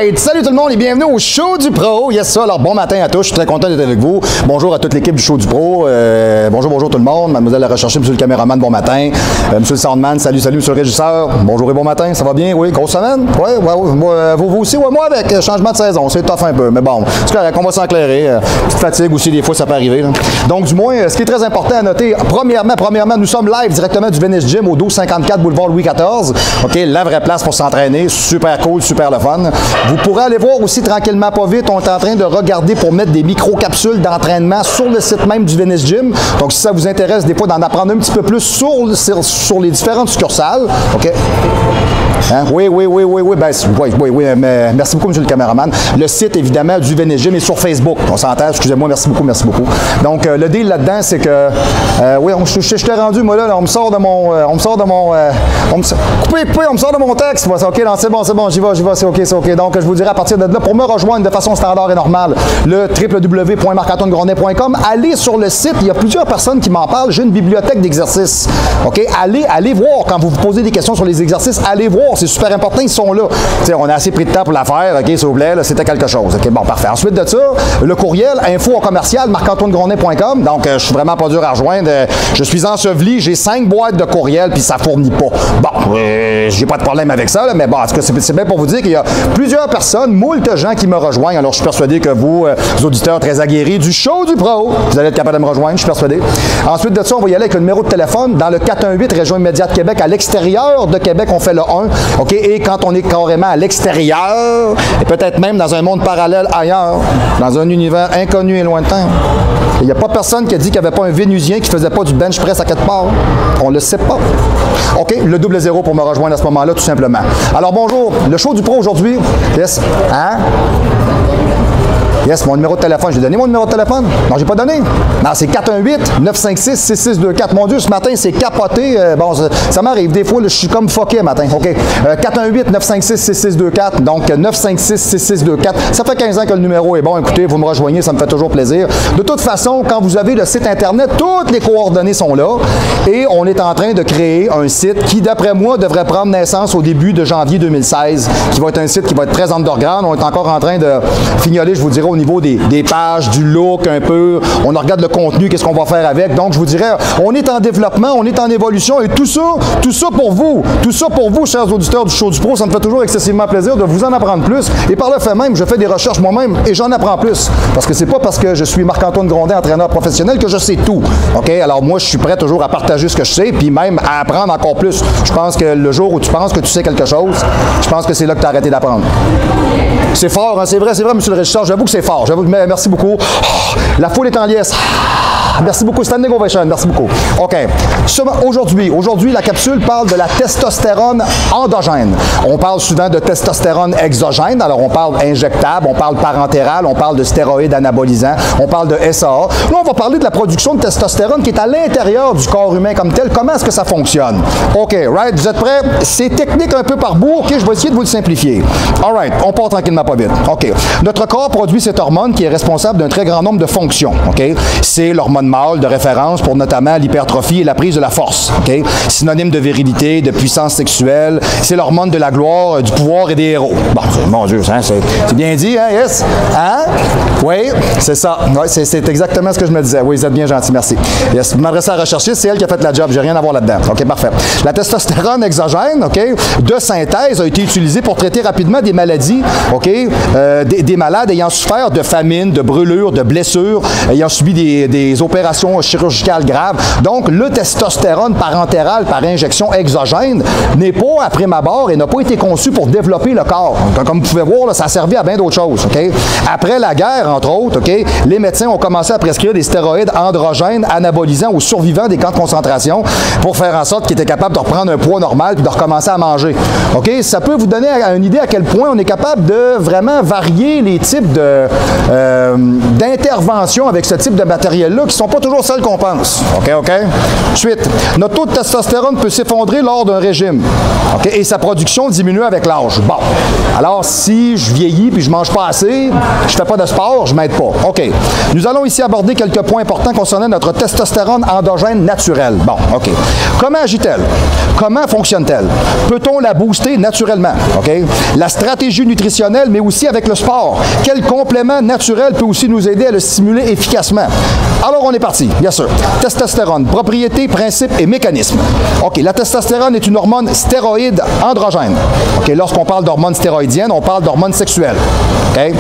Alright! Salut tout le monde et bienvenue au Show du Pro. Yes, ça. Alors, bon matin à tous. Je suis très content d'être avec vous. Bonjour à toute l'équipe du Show du Pro. Bonjour tout le monde. Mademoiselle la recherchée, monsieur le caméraman, bon matin. Monsieur le soundman, salut, monsieur le régisseur. Bonjour et bon matin. Ça va bien? Oui, grosse semaine? Oui, vous aussi, ouais, moi avec changement de saison. C'est tough un peu, mais bon, c'est correct, on va s'enclairer. Petite fatigue aussi, des fois, ça peut arriver. Là. Donc, du moins, ce qui est très important à noter, premièrement, nous sommes live directement du Venice Gym au 1254 boulevard Louis XIV. OK, la vraie place pour s'entraîner. Super cool, super le fun. Vous pourrez aller voir aussi tranquillement, pas vite. On est en train de regarder pour mettre des micro-capsules d'entraînement sur le site même du Venice Gym. Donc, si ça vous intéresse, des fois, d'en apprendre un petit peu plus sur les différentes succursales. OK? Hein? Oui. Ben, oui. Merci beaucoup, monsieur le caméraman. Le site, évidemment, du Venice Gym est sur Facebook. On s'entend, excusez-moi, merci beaucoup. Donc, le deal là-dedans, c'est que, oui, je t'ai rendu, moi, là, on me sort de mon texte. OK, c'est bon, j'y vais, c'est OK. Donc, je vous dirai à partir de là, pour me rejoindre de façon standard et normale, le www.marc-antoine-grondin.com. Allez sur le site, il y a plusieurs personnes qui m'en parlent. J'ai une bibliothèque d'exercices. OK, allez voir quand vous vous posez des questions sur les exercices, allez voir. C'est super important, ils sont là. T'sais, on a assez pris de temps pour la faire, OK, s'il vous plaît, c'était quelque chose. OK, bon, parfait. Ensuite de ça, le courriel, info@marc-antoine-grondin.com. Donc, je suis vraiment pas dur à rejoindre. Je suis enseveli, j'ai 5 boîtes de courriel, puis ça fournit pas. Bon, j'ai pas de problème avec ça, là, mais bon, en tout cas, c'est bien pour vous dire qu'il y a plusieurs personnes, moult gens qui me rejoignent. Alors, je suis persuadé que vous, auditeurs très aguerris du Show du Pro, vous allez être capable de me rejoindre, je suis persuadé. Ensuite de ça, on va y aller avec le numéro de téléphone dans le 418 Région immédiate Québec. À l'extérieur de Québec, on fait le 1. OK? Et quand on est carrément à l'extérieur, et peut-être même dans un monde parallèle ailleurs, dans un univers inconnu et lointain, il n'y a pas personne qui a dit qu'il n'y avait pas un Vénusien qui ne faisait pas du bench press à quelque part. On ne le sait pas. OK? Le 00 pour me rejoindre à ce moment-là, tout simplement. Alors, bonjour. Le Show du Pro aujourd'hui. Yes. Hein? Yes, mon numéro de téléphone. J'ai donné mon numéro de téléphone? Non, j'ai pas donné. Non, c'est 418-956-6624. Mon Dieu, ce matin, c'est capoté. Bon, ça m'arrive. Des fois, là, je suis comme fucké matin. OK. 418-956-6624. Donc, 956-6624. Ça fait 15 ans que le numéro est bon. Écoutez, vous me rejoignez, ça me fait toujours plaisir. De toute façon, quand vous avez le site Internet, toutes les coordonnées sont là. Et on est en train de créer un site qui, d'après moi, devrait prendre naissance au début de janvier 2016, qui va être un site qui va être très underground. On est encore en train de fignoler, je vous dirais, au niveau des pages, du look un peu. On regarde le contenu, qu'est-ce qu'on va faire avec. Donc, je vous dirais, on est en développement, on est en évolution et tout ça pour vous, chers auditeurs du Show du Pro, ça me fait toujours excessivement plaisir de vous en apprendre plus. Et par le fait même, je fais des recherches moi-même et j'en apprends plus. Parce que c'est pas parce que je suis Marc-Antoine Grondin, entraîneur professionnel, que je sais tout. OK? Alors, moi, je suis prêt toujours à partager ce que je sais, puis même à apprendre encore plus. Je pense que le jour où tu penses que tu sais quelque chose, je pense que c'est là que tu as arrêté d'apprendre. C'est fort, hein? C'est vrai, monsieur le régisseur. J'avoue que c'est fort. J'avoue, merci beaucoup. Oh, la foule est en liesse. Merci beaucoup. Standing ovation. Merci beaucoup. OK. Aujourd'hui, la capsule parle de la testostérone endogène. On parle souvent de testostérone exogène. Alors, on parle injectable, on parle parentéral, on parle de stéroïdes anabolisants, on parle de SAA. Là, on va parler de la production de testostérone qui est à l'intérieur du corps humain comme tel. Comment est-ce que ça fonctionne? OK, right? Vous êtes prêts? C'est technique un peu par bout. OK, je vais essayer de vous le simplifier. All right. On part tranquillement pas vite. OK. Notre corps produit cette hormone qui est responsable d'un très grand nombre de fonctions. OK? C'est l'hormone mâle de référence pour notamment l'hypertrophie et la prise de la force. Okay? Synonyme de virilité, de puissance sexuelle. C'est l'hormone de la gloire, du pouvoir et des héros. Bon, mon Dieu, hein, c'est bien dit, hein? Yes? Hein? Oui, c'est ça. Ouais, c'est exactement ce que je me disais. Oui, vous êtes bien gentil, merci. Yes, vous m'adressez à la rechercher, c'est elle qui a fait la job. J'ai rien à voir là-dedans. OK, parfait. La testostérone exogène, OK, de synthèse a été utilisée pour traiter rapidement des maladies, OK, des malades ayant souffert de famine, de brûlures, de blessures, ayant subi des opérations chirurgicales graves. Donc, le testostérone parentéral par injection exogène n'est pas, à prime abord, et n'a pas été conçu pour développer le corps. Donc, comme vous pouvez voir, là, ça a servi à bien d'autres choses. Okay? Après la guerre, entre autres, okay, les médecins ont commencé à prescrire des stéroïdes androgènes anabolisants aux survivants des camps de concentration pour faire en sorte qu'ils étaient capables de reprendre un poids normal puis de recommencer à manger. Okay? Ça peut vous donner une idée à quel point on est capable de vraiment varier les types d'interventions avec ce type de matériel-là qui ne sont pas toujours celles qu'on pense. OK? Ensuite, notre taux de testostérone peut s'effondrer lors d'un régime. OK? Et sa production diminue avec l'âge. Bon. Alors, si je vieillis puis je mange pas assez, je fais pas de sport, je m'aide pas. OK. Nous allons ici aborder quelques points importants concernant notre testostérone endogène naturel. Bon, OK. Comment agit-elle? Comment fonctionne-t-elle? Peut-on la booster naturellement? Okay? La stratégie nutritionnelle, mais aussi avec le sport. Quel complément naturel peut aussi nous aider à le stimuler efficacement? Alors, on est parti, bien sûr. Testostérone, propriétés, principes et mécanismes. OK, la testostérone est une hormone stéroïde androgène. OK, lorsqu'on parle d'hormones stéroïdiennes, on parle d'hormones sexuelles. OK?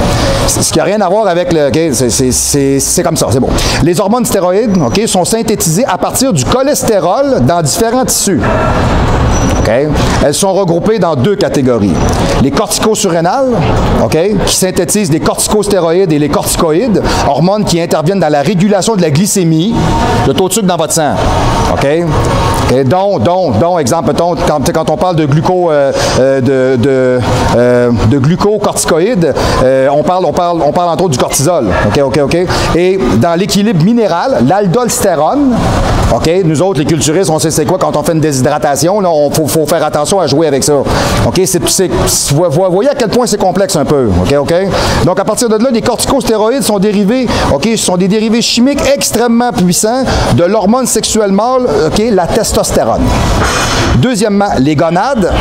Ce qui n'a rien à voir avec le... OK, c'est comme ça, c'est bon. Les hormones stéroïdes, OK, sont synthétisées à partir du cholestérol dans différents tissus. Okay. Elles sont regroupées dans deux catégories. Les corticosurrénales, okay, qui synthétisent les corticostéroïdes et les corticoïdes, hormones qui interviennent dans la régulation de la glycémie, le taux de sucre dans votre sang. Okay. Et dont, exemple, quand on parle de glucocorticoïdes, on parle entre autres du cortisol. OK. Et dans l'équilibre minéral, l'aldolstérone, OK, nous autres, les culturistes, on sait c'est quoi quand on fait une déshydratation, là, faut faire attention à jouer avec ça. OK, vous voyez à quel point c'est complexe un peu. OK. Donc, à partir de là, les corticostéroïdes sont dérivés, OK, sont des dérivés chimiques extrêmement puissants de l'hormone sexuelle mâle, OK, la testostérone. Deuxièmement, les gonades.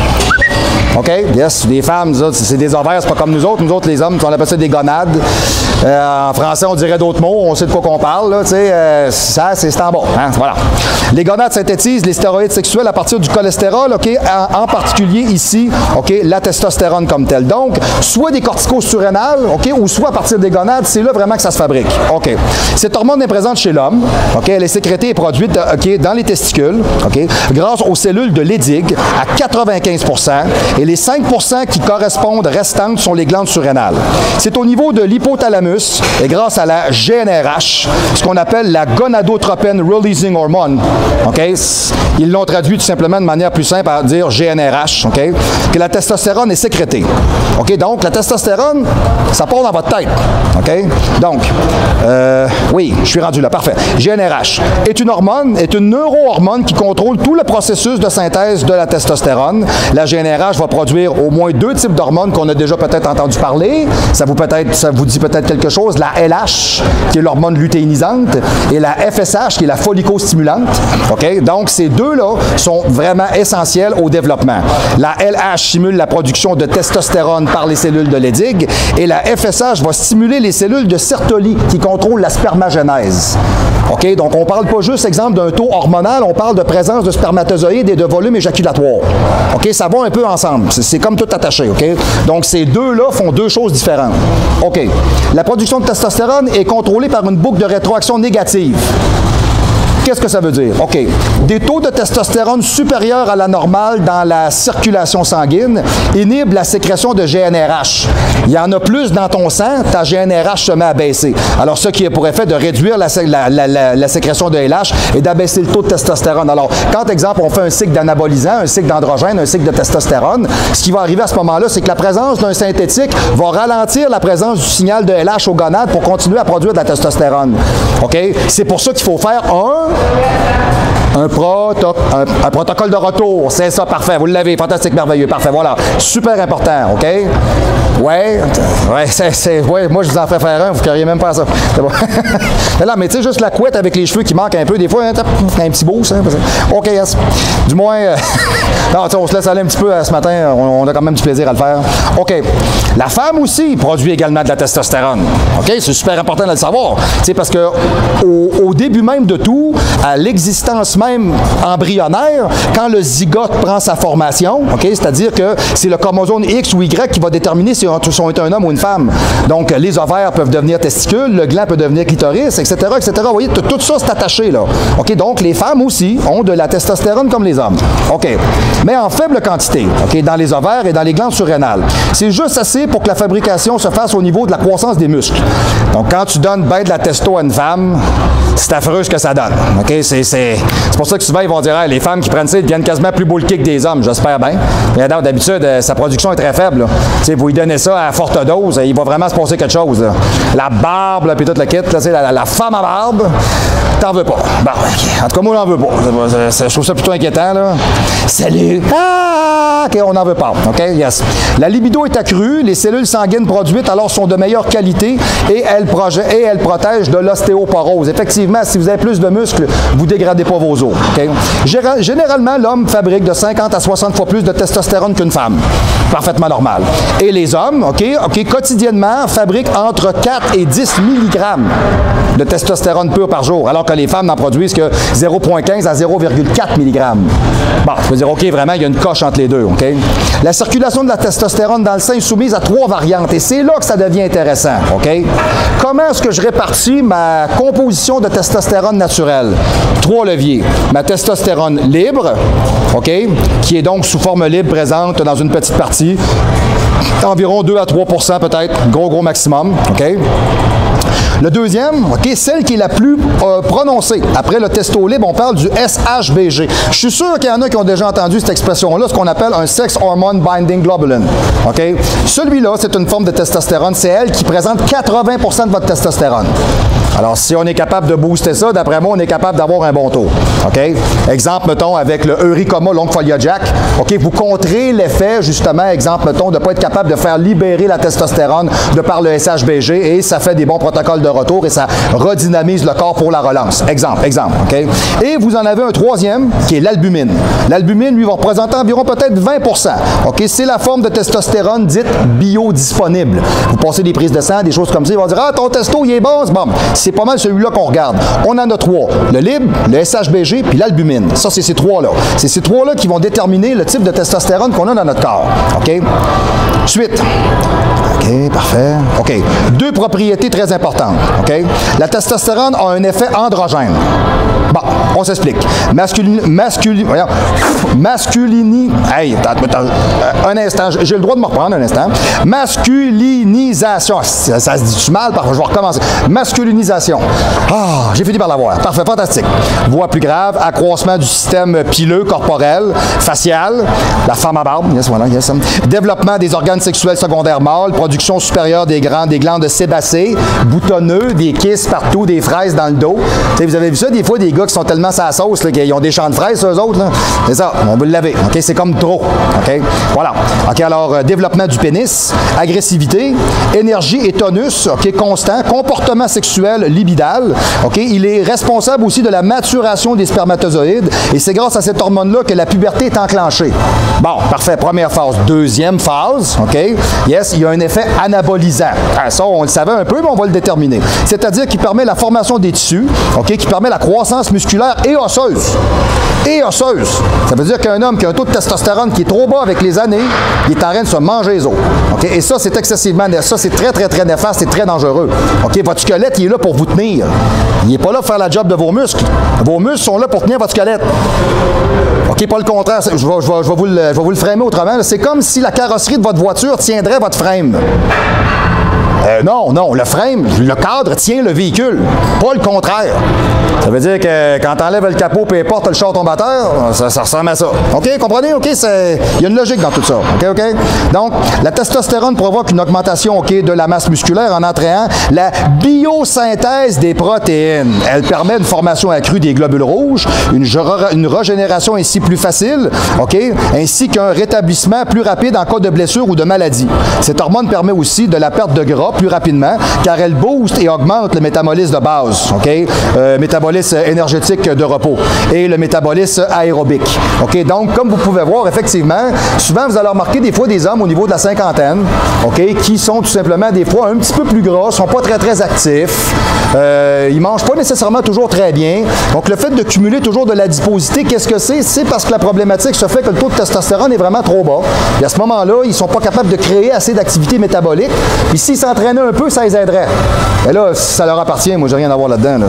OK? Yes, les femmes, c'est des ovaires, c'est pas comme nous autres. Nous autres, les hommes, on appelle ça des gonades. En français, on dirait d'autres mots. On sait de quoi qu'on parle, là, tu sais. Ça, c'est en bas. Hein? Voilà. Les gonades synthétisent les stéroïdes sexuels à partir du cholestérol, OK? En particulier ici, OK, la testostérone comme telle. Donc, soit des corticosurrénales, OK, ou soit à partir des gonades, c'est là vraiment que ça se fabrique. OK. Cette hormone est présente chez l'homme. OK? Elle est sécrétée et produite, OK, dans les testicules, OK, grâce aux cellules de Leydig à 95 % et les 5 % qui correspondent restantes sont les glandes surrénales. C'est au niveau de l'hypothalamus et grâce à la GnRH, ce qu'on appelle la gonadotropin releasing hormone. OK? Ils l'ont traduit tout simplement de manière plus simple à dire GnRH, OK? Que la testostérone est sécrétée. OK? Donc, la testostérone, ça part dans votre tête. OK? Donc, oui, je suis rendu là. Parfait. GnRH est une hormone, est une neurohormone qui contrôle tout le processus de synthèse de la testostérone. La GnRH va produire au moins deux types d'hormones qu'on a déjà peut-être entendu parler. Ça vous dit peut-être quelque chose. La LH, qui est l'hormone lutéinisante, et la FSH, qui est la follicostimulante. OK? Donc, ces deux-là sont vraiment essentiels au développement. La LH stimule la production de testostérone par les cellules de Leydig et la FSH va stimuler les cellules de Sertoli qui contrôlent la spermagénèse. OK? Donc, on ne parle pas juste, exemple, d'un taux hormonal, on parle de présence de spermatozoïdes et de volume éjaculatoire. OK? Ça va un peu ensemble. C'est comme tout attaché. OK? Donc, ces deux-là font deux choses différentes. OK. La production de testostérone est contrôlée par une boucle de rétroaction négative. Qu'est-ce que ça veut dire? OK. Des taux de testostérone supérieurs à la normale dans la circulation sanguine inhibent la sécrétion de GnRH. Il y en a plus dans ton sang, ta GnRH se met à baisser. Alors, ce qui est pour effet de réduire la sécrétion de LH et d'abaisser le taux de testostérone. Alors, quand, exemple, on fait un cycle d'anabolisant, un cycle d'androgène, un cycle de testostérone, ce qui va arriver à ce moment-là, c'est que la présence d'un synthétique va ralentir la présence du signal de LH aux gonades pour continuer à produire de la testostérone. OK? C'est pour ça qu'il faut faire un protocole de retour. C'est ça, parfait. Vous l'avez, fantastique, merveilleux, parfait. Voilà, super important, OK? Ouais, moi, je vous en ferai faire un, vous ne feriez même pas ça. C'est bon. Là, mais tu sais, juste la couette avec les cheveux qui manquent un peu, des fois, un petit boost. Hein, OK, yes. Du moins, non, on se laisse aller un petit peu ce matin, on a quand même du plaisir à le faire. OK. La femme aussi produit également de la testostérone. OK? C'est super important de le savoir. Tu sais, parce que au début même de tout, à l'existence même embryonnaire, quand le zygote prend sa formation, OK, c'est-à-dire que c'est le chromosome X ou Y qui va déterminer si on est un homme ou une femme. Donc, les ovaires peuvent devenir testicules, le gland peut devenir clitoris, etc., etc. Vous voyez, tout ça, c'est attaché, là. OK, donc, les femmes aussi ont de la testostérone comme les hommes. OK, mais en faible quantité, OK, dans les ovaires et dans les glandes surrénales. C'est juste assez pour que la fabrication se fasse au niveau de la croissance des muscles. Donc, quand tu donnes ben de la testo à une femme, c'est affreux ce que ça donne. OK? C'est pour ça que souvent, ils vont dire hey, les femmes qui prennent ça, ils deviennent quasiment plus bulky que des hommes. J'espère bien. Mais d'habitude, sa production est très faible. Vous lui donnez ça à forte dose, il va vraiment se passer quelque chose. Là. La barbe, puis tout le kit, là, la femme à barbe, t'en veux pas. Bon, okay. En tout cas, moi, j'en veux pas. Je trouve ça plutôt inquiétant. Là. Salut! Ah! OK, on n'en veut pas. OK? Yes. La libido est accrue, les cellules sanguines produites alors sont de meilleure qualité et elles protègent de l'ostéoporose. Effectivement, si vous avez plus de muscles, vous ne dégradez pas vos jours. Okay? Généralement, l'homme fabrique de 50 à 60 fois plus de testostérone qu'une femme. Parfaitement normal. Et les hommes, quotidiennement, fabriquent entre 4 et 10 mg de testostérone pur par jour, alors que les femmes n'en produisent que 0,15 à 0,4 mg. Bon, je veux dire, OK, vraiment, il y a une coche entre les deux, OK? La circulation de la testostérone dans le sein est soumise à 3 variantes, et c'est là que ça devient intéressant, OK? Comment est-ce que je répartis ma composition de testostérone naturelle? 3 leviers. Ma testostérone libre, OK, qui est donc sous forme libre présente dans une petite partie, environ 2 à 3 % peut-être, gros maximum, OK? Le deuxième, OK, celle qui est la plus prononcée. Après le testo libre, on parle du SHBG. Je suis sûr qu'il y en a qui ont déjà entendu cette expression-là, ce qu'on appelle un Sex Hormone Binding Globulin. OK? Celui-là, c'est une forme de testostérone. C'est elle qui présente 80 % de votre testostérone. Alors, si on est capable de booster ça, d'après moi, on est capable d'avoir un bon taux. OK? Exemple, mettons, avec le Eurycoma longfoliajac. OK? Vous contrez l'effet, justement, exemple, mettons, de ne pas être capable de faire libérer la testostérone de par le SHBG et ça fait des bons protocoles de retour et ça redynamise le corps pour la relance. Exemple, OK? Et vous en avez un troisième qui est l'albumine. L'albumine, lui, va représenter environ peut-être 20 %. OK? C'est la forme de testostérone dite biodisponible. Vous passez des prises de sang, des choses comme ça, ils vont dire « Ah, ton testo, il est bon, c'est bon. » C'est pas mal celui-là qu'on regarde. On en a 3. Le libre, le SHBG, puis l'albumine. Ça, c'est ces 3-là. C'est ces 3-là qui vont déterminer le type de testostérone qu'on a dans notre corps. OK? Suite. OK, parfait. OK. 2 propriétés très importantes. OK? La testostérone a un effet androgène. Bon, on s'explique. Hey, un instant, j'ai le droit de me reprendre un instant. Masculinisation. Ça se dit-tu mal? Je vais recommencer. Masculinisation. Ah, j'ai fini par l'avoir. Parfait, fantastique. Voie plus grave, accroissement du système pileux, corporel, facial, la femme à barbe, yes, voilà, yes. Développement des organes sexuels secondaires mâles, production supérieure des glandes sébacées, boutonneux, des kisses partout, des fraises dans le dos. T'sais, vous avez vu ça, des fois, des gars qui sont tellement sa sauce, qu'ils ont des champs de fraises, eux autres. C'est ça, on veut le laver. OK, c'est comme trop. OK, voilà. OK, alors, développement du pénis, agressivité, énergie et tonus, OK, constant, comportement sexuel libidal. OK, il est responsable aussi de la maturation des spermatozoïdes et c'est grâce à cette hormone-là que la puberté est enclenchée. Bon, parfait. Première phase. Deuxième phase, OK, yes, il y a un effet anabolisant. Ah, ça, on le savait un peu, mais on va le déterminer. C'est-à-dire qu'il permet la formation des tissus, OK, qui permet la croissance musculaire et osseuse. Et osseuse. Ça veut dire qu'un homme qui a un taux de testostérone qui est trop bas avec les années, il est en train de se manger les os. OK, et ça, c'est excessivement, ça, c'est très néfaste et très dangereux. OK, votre squelette, il est là pour vous tenir. Il n'est pas là pour faire la job de vos muscles. Vos muscles sont là pour tenir votre squelette. OK, pas le contraire. Je vais vous le framer autrement. C'est comme si la carrosserie de votre voiture tiendrait votre frame. Non, le frame, le cadre tient le véhicule, pas le contraire. Ça veut dire que quand tu enlèves le capot et porte le char tombe à terre, ça ressemble à ça. OK, comprenez? OK, il y a une logique dans tout ça. OK? Donc, la testostérone provoque une augmentation, OK, de la masse musculaire en entraînant la biosynthèse des protéines. Elle permet une formation accrue des globules rouges, une régénération ainsi plus facile, OK, ainsi qu'un rétablissement plus rapide en cas de blessure ou de maladie. Cette hormone permet aussi de la perte de gras plus rapidement, car elle booste et augmente le métabolisme de base, OK? Métabolisme énergétique de repos et le métabolisme aérobique. OK? Donc, comme vous pouvez voir, effectivement, souvent, vous allez remarquer des fois des hommes au niveau de la cinquantaine, OK, qui sont tout simplement des fois un petit peu plus gras, sont pas très actifs, ils mangent pas nécessairement toujours très bien. Donc, le fait de cumuler toujours de l'adiposité, qu'est-ce que c'est? C'est parce que la problématique se fait que le taux de testostérone est vraiment trop bas. Et à ce moment-là, ils sont pas capables de créer assez d'activité métabolique. Puis s'ils s'entraînaient un peu, ça les aiderait. Et là, si ça leur appartient, moi, j'ai rien à voir là-dedans. Là,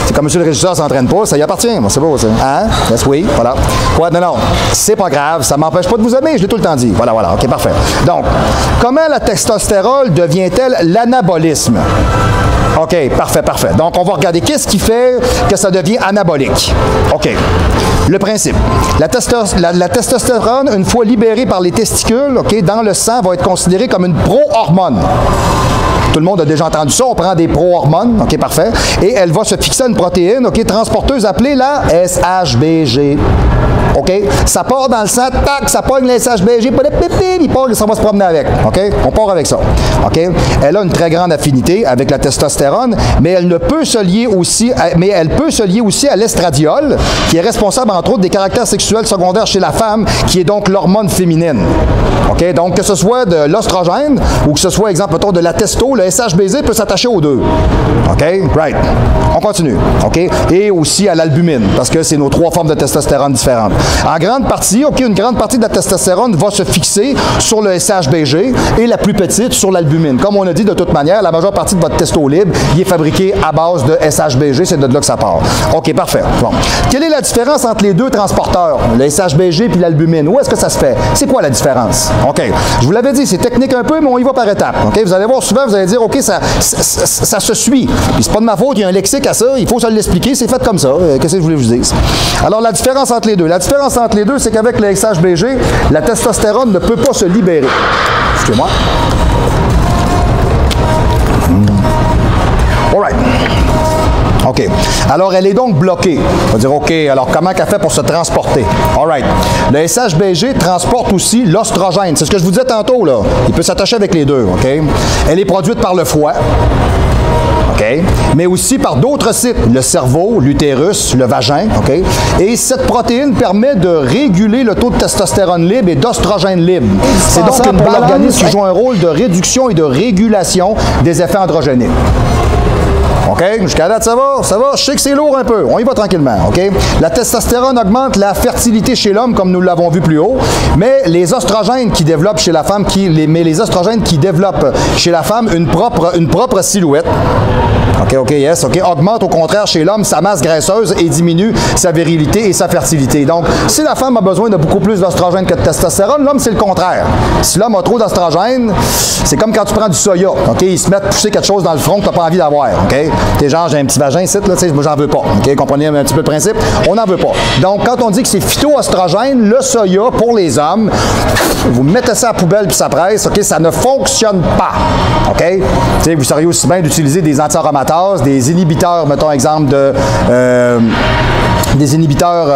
c'est comme monsieur le régisseur s'entraîne pas, ça y appartient. Moi, c'est beau, ça. Hein? Yes, oui, voilà. Quoi? Non, c'est pas grave, ça m'empêche pas de vous aimer, je l'ai tout le temps dit. Voilà, OK, parfait. Donc, comment la testostérone devient-elle l'anabolisme? OK, parfait. Donc, on va regarder qu'est-ce qui fait que ça devient anabolique. OK. Le principe. La testostérone, une fois libérée par les testicules, OK, dans le sang, va être considérée comme une pro-hormone. Tout le monde a déjà entendu ça. On prend des pro-hormones. OK, parfait. Et elle va se fixer à une protéine, OK, transporteuse appelée la SHBG. OK? Ça part dans le sang, tac, ça pogne le SHBG, il part et ça va se promener avec. OK? On part avec ça. OK? Elle a une très grande affinité avec la testostérone, mais elle peut se lier aussi à l'estradiol, qui est responsable, entre autres, des caractères sexuels secondaires chez la femme, qui est donc l'hormone féminine. OK? Donc, que ce soit de l'ostrogène ou que ce soit, exemple, de la testo, le SHBG peut s'attacher aux deux. OK? Right. On continue. OK? Et aussi à l'albumine, parce que c'est nos trois formes de testostérone différentes. En grande partie, OK, une grande partie de la testostérone va se fixer sur le SHBG et la plus petite sur l'albumine. Comme on a dit, de toute manière, la majeure partie de votre testo libre, il est fabriqué à base de SHBG, c'est de là que ça part. OK, parfait. Bon. Quelle est la différence entre les deux transporteurs, le SHBG puis l'albumine? Où est-ce que ça se fait? C'est quoi la différence? OK. Je vous l'avais dit, c'est technique un peu, mais on y va par étapes. OK? Vous allez voir souvent, vous allez dire, OK, ça se suit. Puis c'est pas de ma faute, il y a un lexique à ça, il faut se l'expliquer, c'est fait comme ça. Qu'est-ce que je voulais vous dire? Alors, la différence entre les deux. La différence entre les deux, c'est qu'avec le SHBG, la testostérone ne peut pas se libérer. Excusez-moi. All right. OK. Alors, elle est donc bloquée. On va dire, OK, alors comment qu'elle fait pour se transporter? All right. Le SHBG transporte aussi l'ostrogène. C'est ce que je vous disais tantôt, là. Il peut s'attacher avec les deux, OK? Elle est produite par le foie. OK? Mais aussi par d'autres sites, le cerveau, l'utérus, le vagin. OK? Et cette protéine permet de réguler le taux de testostérone libre et d'ostrogène libre. C'est donc une organisme qui joue un rôle de réduction et de régulation des effets androgéniques. OK? Jusqu'à date, ça va? Ça va? Je sais que c'est lourd un peu. On y va tranquillement. OK? La testostérone augmente la fertilité chez l'homme, comme nous l'avons vu plus haut, mais les oestrogènes qui développent chez la femme, les oestrogènes qui développent chez la femme une propre silhouette. OK, yes, OK, augmente au contraire chez l'homme sa masse graisseuse et diminue sa virilité et sa fertilité. Donc, si la femme a besoin de beaucoup plus d'oestrogène que de testostérone, l'homme, c'est le contraire. Si l'homme a trop d'oestrogène, c'est comme quand tu prends du soya. OK? Ils se mettent à pousser quelque chose dans le front que tu n'as pas envie d'avoir. OK? T'es genre, j'ai un petit vagin ici, là, moi, j'en veux pas. OK? Comprenez un petit peu le principe? On n'en veut pas. Donc, quand on dit que c'est phytoœstrogène, le soya, pour les hommes, vous mettez ça à la poubelle puis ça presse, OK? Ça ne fonctionne pas. OK? T'sais, vous seriez aussi bien d'utiliser des anti-aromatase, des inhibiteurs, mettons exemple des inhibiteurs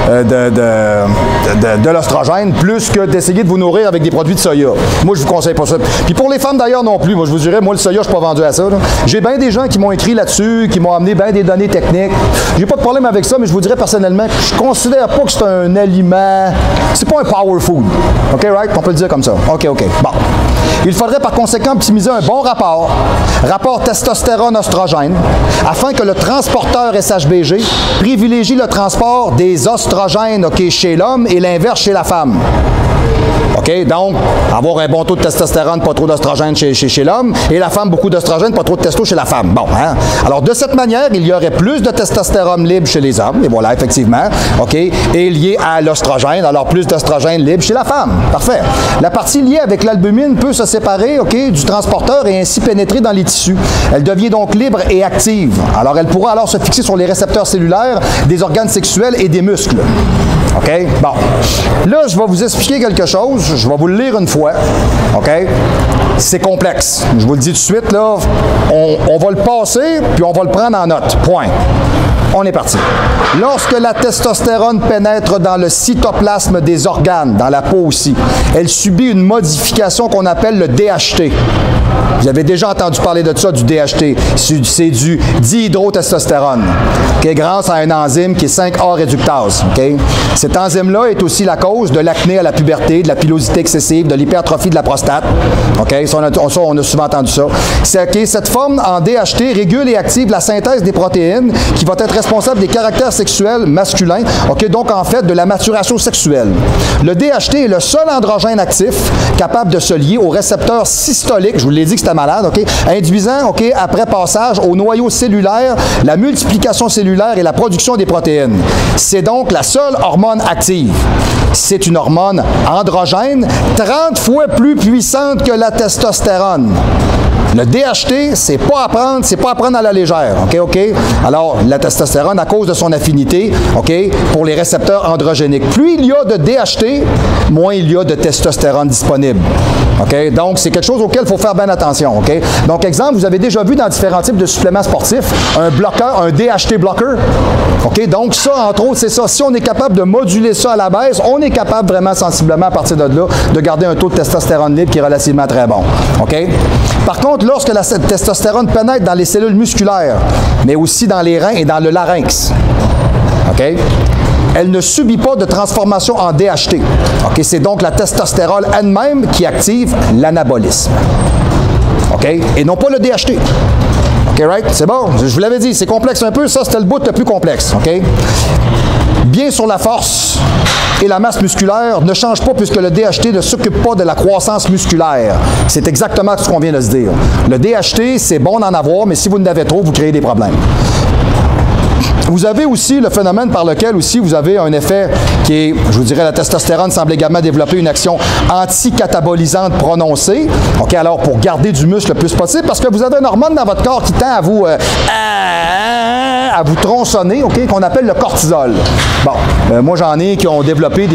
de l'ostrogène, plus que d'essayer de vous nourrir avec des produits de soya. Moi, je vous conseille pas ça. Puis pour les femmes d'ailleurs non plus. Moi, je vous dirais, moi, le soya, je suis pas vendu à ça. J'ai bien des gens qui m'ont écrit là-dessus, qui m'ont amené bien des données techniques. J'ai pas de problème avec ça, mais je vous dirais personnellement que je considère pas que c'est un aliment. C'est pas un power food. OK, right? On peut le dire comme ça. OK. Bon. Il faudrait par conséquent optimiser un bon rapport testostérone-ostrogène, afin que le transporteur SHBG privilégie le transport des oestrogènes, OK, chez l'homme et l'inverse chez la femme. OK? Donc, avoir un bon taux de testostérone, pas trop d'ostrogène chez l'homme, et la femme, beaucoup d'ostrogène, pas trop de testo chez la femme. Bon, hein? Alors, de cette manière, il y aurait plus de testostérone libre chez les hommes, et voilà, effectivement, OK? Et lié à l'ostrogène, alors plus d'ostrogène libre chez la femme. Parfait. La partie liée avec l'albumine peut se séparer, OK, du transporteur et ainsi pénétrer dans les tissus. Elle devient donc libre et active. Alors, elle pourra alors se fixer sur les récepteurs cellulaires des organes sexuels et des muscles. OK? Bon. Là, je vais vous expliquer quelque chose. Je vais vous le lire une fois. OK? C'est complexe. Je vous le dis tout de suite, là. On va le passer, puis on va le prendre en note. Point. On est parti. Lorsque la testostérone pénètre dans le cytoplasme des organes, dans la peau aussi, elle subit une modification qu'on appelle le DHT. Vous avez déjà entendu parler de ça, du DHT. C'est du dihydrotestostérone, okay, grâce à un enzyme qui est 5A réductase. Okay? Cet enzyme-là est aussi la cause de l'acné à la puberté, de la pilosité excessive, de l'hypertrophie de la prostate. Okay? Ça, on a souvent entendu ça. Okay, cette forme en DHT régule et active la synthèse des protéines qui va être responsable des caractères sexuels masculins, okay, donc en fait de la maturation sexuelle. Le DHT est le seul androgène actif capable de se lier au récepteur systolique, je vous l'ai dit que c'était malade, okay, induisant, okay, après passage au noyau cellulaire, la multiplication cellulaire et la production des protéines. C'est donc la seule hormone active. C'est une hormone androgène 30 fois plus puissante que la testostérone. Le DHT, c'est pas à prendre à la légère, OK? Alors, la testostérone, à cause de son affinité, OK, pour les récepteurs androgéniques. Plus il y a de DHT, moins il y a de testostérone disponible, OK? Donc, c'est quelque chose auquel il faut faire bien attention, OK? Donc, exemple, vous avez déjà vu dans différents types de suppléments sportifs, un bloqueur, un DHT blocker, OK? Donc, ça, entre autres, c'est ça. Si on est capable de moduler ça à la baisse, on est capable vraiment sensiblement, à partir de là, de garder un taux de testostérone libre qui est relativement très bon, OK? Par contre, lorsque la testostérone pénètre dans les cellules musculaires, mais aussi dans les reins et dans le larynx, OK? Elle ne subit pas de transformation en DHT. OK? C'est donc la testostérone elle-même qui active l'anabolisme. OK? Et non pas le DHT. OK, right? C'est bon? Je vous l'avais dit, c'est complexe un peu. Ça, c'était le bout le plus complexe. OK? Bien sur la force et la masse musculaire ne change pas puisque le DHT ne s'occupe pas de la croissance musculaire. C'est exactement ce qu'on vient de se dire. Le DHT, c'est bon d'en avoir, mais si vous en avez trop, vous créez des problèmes. Vous avez aussi le phénomène par lequel aussi vous avez un effet qui est, je vous dirais, la testostérone semble également développer une action anticatabolisante prononcée. OK, alors pour garder du muscle le plus possible, parce que vous avez une hormone dans votre corps qui tend à vous tronçonner, OK, qu'on appelle le cortisol. Bon, moi j'en ai qui ont développé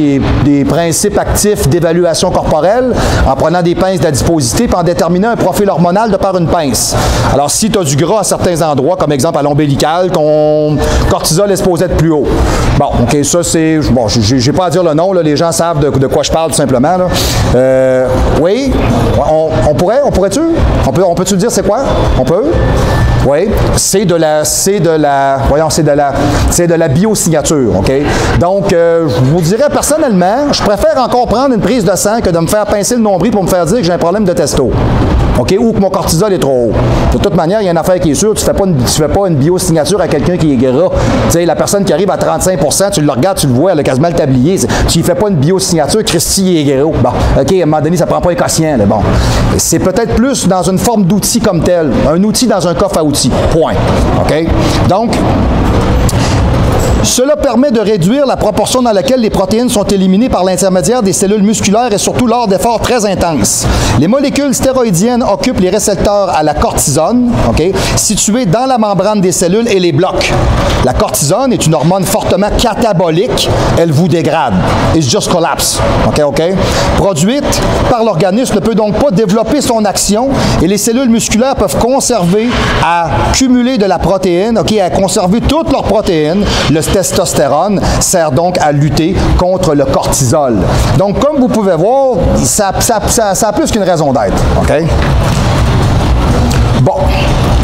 des principes actifs d'évaluation corporelle en prenant des pinces d'adiposité puis en déterminant un profil hormonal de par une pince. Alors si tu as du gras à certains endroits, comme exemple à l'ombilical, ton cortisol est supposé être plus haut. Bon, OK, ça c'est... Bon, j'ai pas à dire le nom, là, les gens savent de quoi je parle tout simplement. Là. Oui, on pourrait-tu? On peut-tu dire c'est quoi? On peut? Oui, c'est de la biosignature, OK? Donc, je vous dirais personnellement, je préfère encore prendre une prise de sang que de me faire pincer le nombril pour me faire dire que j'ai un problème de testo. OK? Ou que mon cortisol est trop haut. De toute manière, il y a une affaire qui est sûre, tu fais pas une biosignature à quelqu'un qui est gras. Tu sais, la personne qui arrive à 35%, tu le regardes, tu le vois, elle a quasiment le tablier. Tu ne fais pas une biosignature, Christy est gros. Bon, OK, à un moment donné, ça ne prend pas un quotient, là. Bon. C'est peut-être plus dans une forme d'outil comme tel. Un outil dans un coffre à outils. Point. OK? Donc, cela permet de réduire la proportion dans laquelle les protéines sont éliminées par l'intermédiaire des cellules musculaires et surtout lors d'efforts très intenses. Les molécules stéroïdiennes occupent les récepteurs à la cortisone, okay, situés dans la membrane des cellules et les bloquent. La cortisone est une hormone fortement catabolique. Elle vous dégrade. It just collapse. OK? Produite par l'organisme ne peut donc pas développer son action et les cellules musculaires peuvent conserver à cumuler de la protéine, OK, à conserver toutes leurs protéines. Le testostérone sert donc à lutter contre le cortisol. Donc, comme vous pouvez voir, ça a plus qu'une raison d'être. OK? Bon.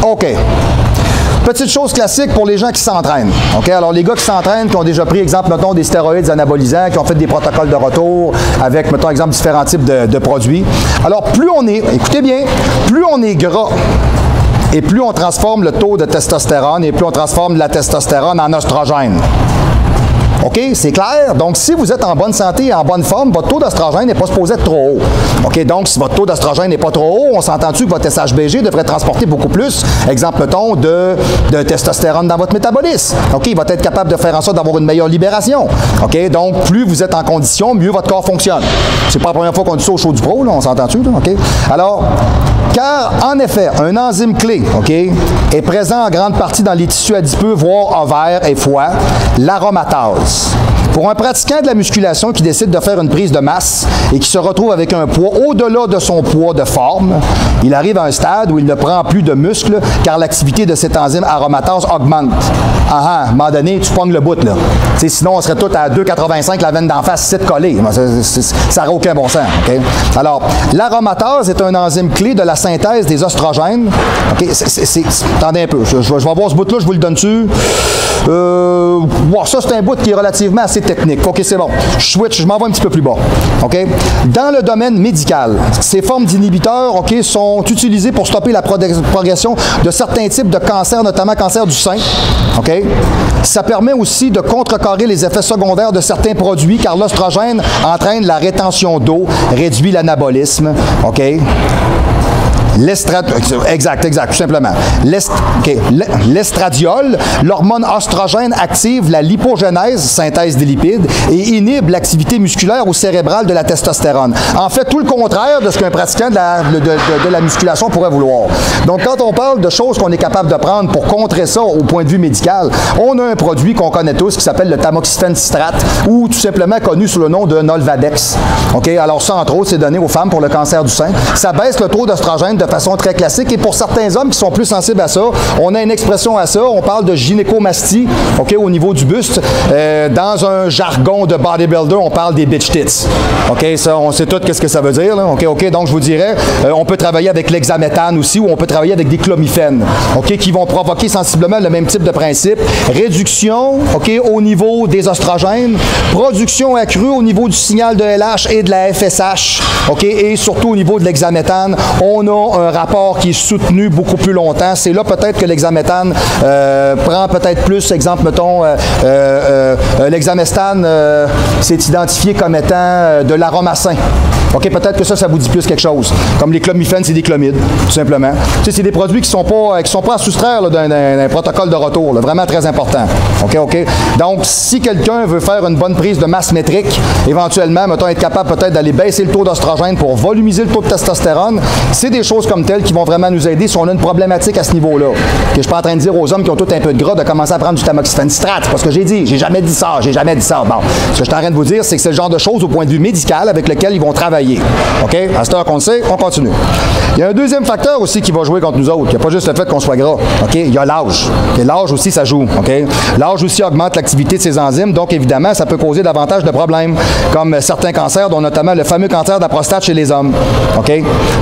OK. Petite chose classique pour les gens qui s'entraînent. OK? Alors, les gars qui s'entraînent, qui ont déjà pris, exemple, mettons, des stéroïdes anabolisants, qui ont fait des protocoles de retour avec, mettons, exemple, différents types de produits. Alors, plus on est, écoutez bien, plus on est gras, et plus on transforme le taux de testostérone et plus on transforme la testostérone en oestrogène. OK? C'est clair? Donc, si vous êtes en bonne santé et en bonne forme, votre taux d'oestrogène n'est pas supposé être trop haut. OK? Donc, si votre taux d'oestrogène n'est pas trop haut, on s'entend-tu que votre SHBG devrait transporter beaucoup plus, exemple, mettons, de testostérone dans votre métabolisme. OK? Il va être capable de faire en sorte d'avoir une meilleure libération. OK? Donc, plus vous êtes en condition, mieux votre corps fonctionne. C'est pas la première fois qu'on dit ça au show du pro, là, on s'entend-tu? OK? Alors, car, en effet, un enzyme clé, OK, est présent en grande partie dans les tissus adipeux, voire ovaires et foie, l'aromatase. Pour un pratiquant de la musculation qui décide de faire une prise de masse et qui se retrouve avec un poids au-delà de son poids de forme, il arrive à un stade où il ne prend plus de muscle car l'activité de cette enzyme aromatase augmente. À un moment donné, tu pognes le bout, là. T'sais, sinon, on serait tous à 2,85, la veine d'en face, 7 collée. Ça n'aurait aucun bon sens. Okay? Alors, l'aromatase est un enzyme clé de la synthèse des oestrogènes. Okay? Attendez un peu, je vais voir ce bout-là, je vous le donne-tu. Ça, c'est un bout qui est relativement assez technique. OK, c'est bon. Je switch, je m'en vais un petit peu plus bas. OK? Dans le domaine médical, ces formes d'inhibiteurs, OK, sont utilisées pour stopper la progression de certains types de cancers, notamment cancer du sein. OK? Ça permet aussi de contrecarrer les effets secondaires de certains produits, car l'oestrogène entraîne la rétention d'eau, réduit l'anabolisme. OK? Exact, tout simplement. L'estradiol, l'hormone oestrogène active la lipogénèse, synthèse des lipides, et inhibe l'activité musculaire ou cérébrale de la testostérone. En fait, tout le contraire de ce qu'un pratiquant de la musculation pourrait vouloir. Donc, quand on parle de choses qu'on est capable de prendre pour contrer ça au point de vue médical, on a un produit qu'on connaît tous qui s'appelle le tamoxifène citrate, ou tout simplement connu sous le nom de Nolvadex. Alors ça, entre autres, c'est donné aux femmes pour le cancer du sein. Ça baisse le taux d'oestrogène de façon très classique, et pour certains hommes qui sont plus sensibles à ça, on a une expression à ça, on parle de gynécomastie, au niveau du buste. Dans un jargon de bodybuilder, on parle des bitch tits. Ça, on sait tout qu'est-ce que ça veut dire, là. Donc je vous dirais, on peut travailler avec l'hexaméthane aussi, ou on peut travailler avec des clomifènes, qui vont provoquer sensiblement le même type de principe. Réduction, au niveau des oestrogènes, production accrue au niveau du signal de LH et de la FSH, et surtout au niveau de l'hexaméthane, on a un rapport qui est soutenu beaucoup plus longtemps. C'est là peut-être que l'hexaméthane prend peut-être plus, exemple, mettons, l'hexamestane c'est identifié comme étant de l'aromacin. Peut-être que ça vous dit plus quelque chose. Comme les clomifènes, c'est des clomides, tout simplement. C'est des produits qui sont pas à soustraire d'un protocole de retour, là, vraiment très important. Donc, si quelqu'un veut faire une bonne prise de masse métrique, éventuellement, mettons, être capable peut-être d'aller baisser le taux d'oestrogène pour volumiser le taux de testostérone, c'est des choses comme telles qui vont vraiment nous aider si on a une problématique à ce niveau-là. Je ne suis pas en train de dire aux hommes qui ont tout un peu de gras de commencer à prendre du tamoxifène citrate, parce que j'ai jamais dit ça. Bon, ce que je suis en train de vous dire, c'est que c'est le genre de choses au point de vue médical avec lequel ils vont travailler. À cette heure qu'on le sait, on continue. Il y a un deuxième facteur aussi qui va jouer contre nous autres. Il n'y a pas juste le fait qu'on soit gras. Il y a l'âge. L'âge aussi, ça joue. L'âge aussi augmente l'activité de ces enzymes, donc évidemment, ça peut causer davantage de problèmes, comme certains cancers, dont notamment le fameux cancer de la prostate chez les hommes.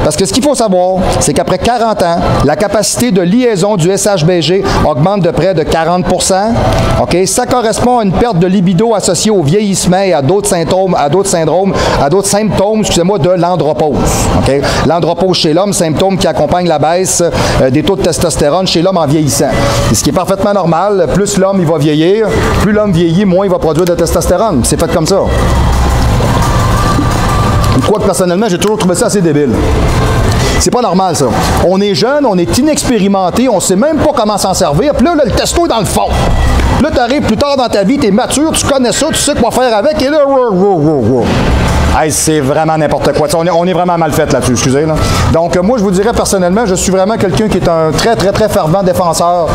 Parce que ce qu'il faut savoir, c'est qu'après 40 ans, la capacité de liaison du SHBG augmente de près de 40 %. Ça correspond à une perte de libido associée au vieillissement et à d'autres symptômes, de l'andropause. L'andropause chez l'homme, symptôme qui accompagne la baisse des taux de testostérone chez l'homme en vieillissant. Et ce qui est parfaitement normal, plus l'homme il va vieillir, plus l'homme vieillit, moins il va produire de testostérone. C'est fait comme ça. Quoique personnellement, j'ai toujours trouvé ça assez débile. C'est pas normal, ça. On est jeune, on est inexpérimenté, on sait même pas comment s'en servir, puis là, le testo est dans le fond. Là, tu arrives plus tard dans ta vie, tu es mature, tu connais ça, tu sais quoi faire avec, et là, hey, c'est vraiment n'importe quoi. On est vraiment mal fait là-dessus, excusez. Là. Donc, moi, je vous dirais personnellement, je suis vraiment quelqu'un qui est un très, très, très fervent défenseur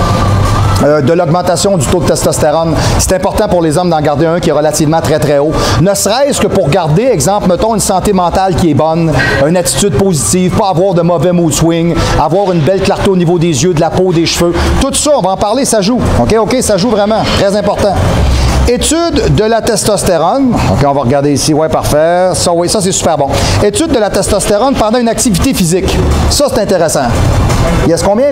de l'augmentation du taux de testostérone. C'est important pour les hommes d'en garder un qui est relativement très, très haut. Ne serait-ce que pour garder, exemple, mettons, une santé mentale qui est bonne, une attitude positive, pas avoir de mauvais mood swing, avoir une belle clarté au niveau des yeux, de la peau, des cheveux. Tout ça, on va en parler, ça joue. Ça joue vraiment. Très important. Étude de la testostérone. On va regarder ici. Oui, parfait. Ça, oui, ça, c'est super bon. Étude de la testostérone pendant une activité physique. Ça, c'est intéressant. Il y a combien?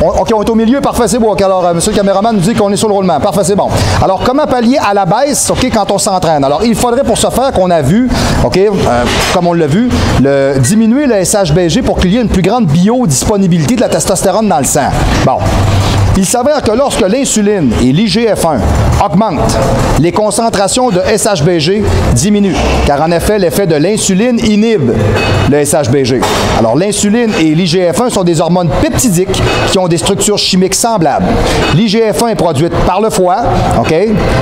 OK, on est au milieu. Parfait, c'est bon. Alors, monsieur le caméraman nous dit qu'on est sur le roulement. Parfait, c'est bon. Alors, comment pallier à la baisse, quand on s'entraîne? Alors, il faudrait pour ce faire qu'on a vu, comme on l'a vu, diminuer le SHBG pour qu'il y ait une plus grande biodisponibilité de la testostérone dans le sang. Bon. Il s'avère que lorsque l'insuline et l'IGF-1 augmentent, les concentrations de SHBG diminuent, car en effet, l'effet de l'insuline inhibe le SHBG. Alors, l'insuline et l'IGF-1 sont des hormones peptidiques qui ont des structures chimiques semblables. L'IGF-1 est produite par le foie,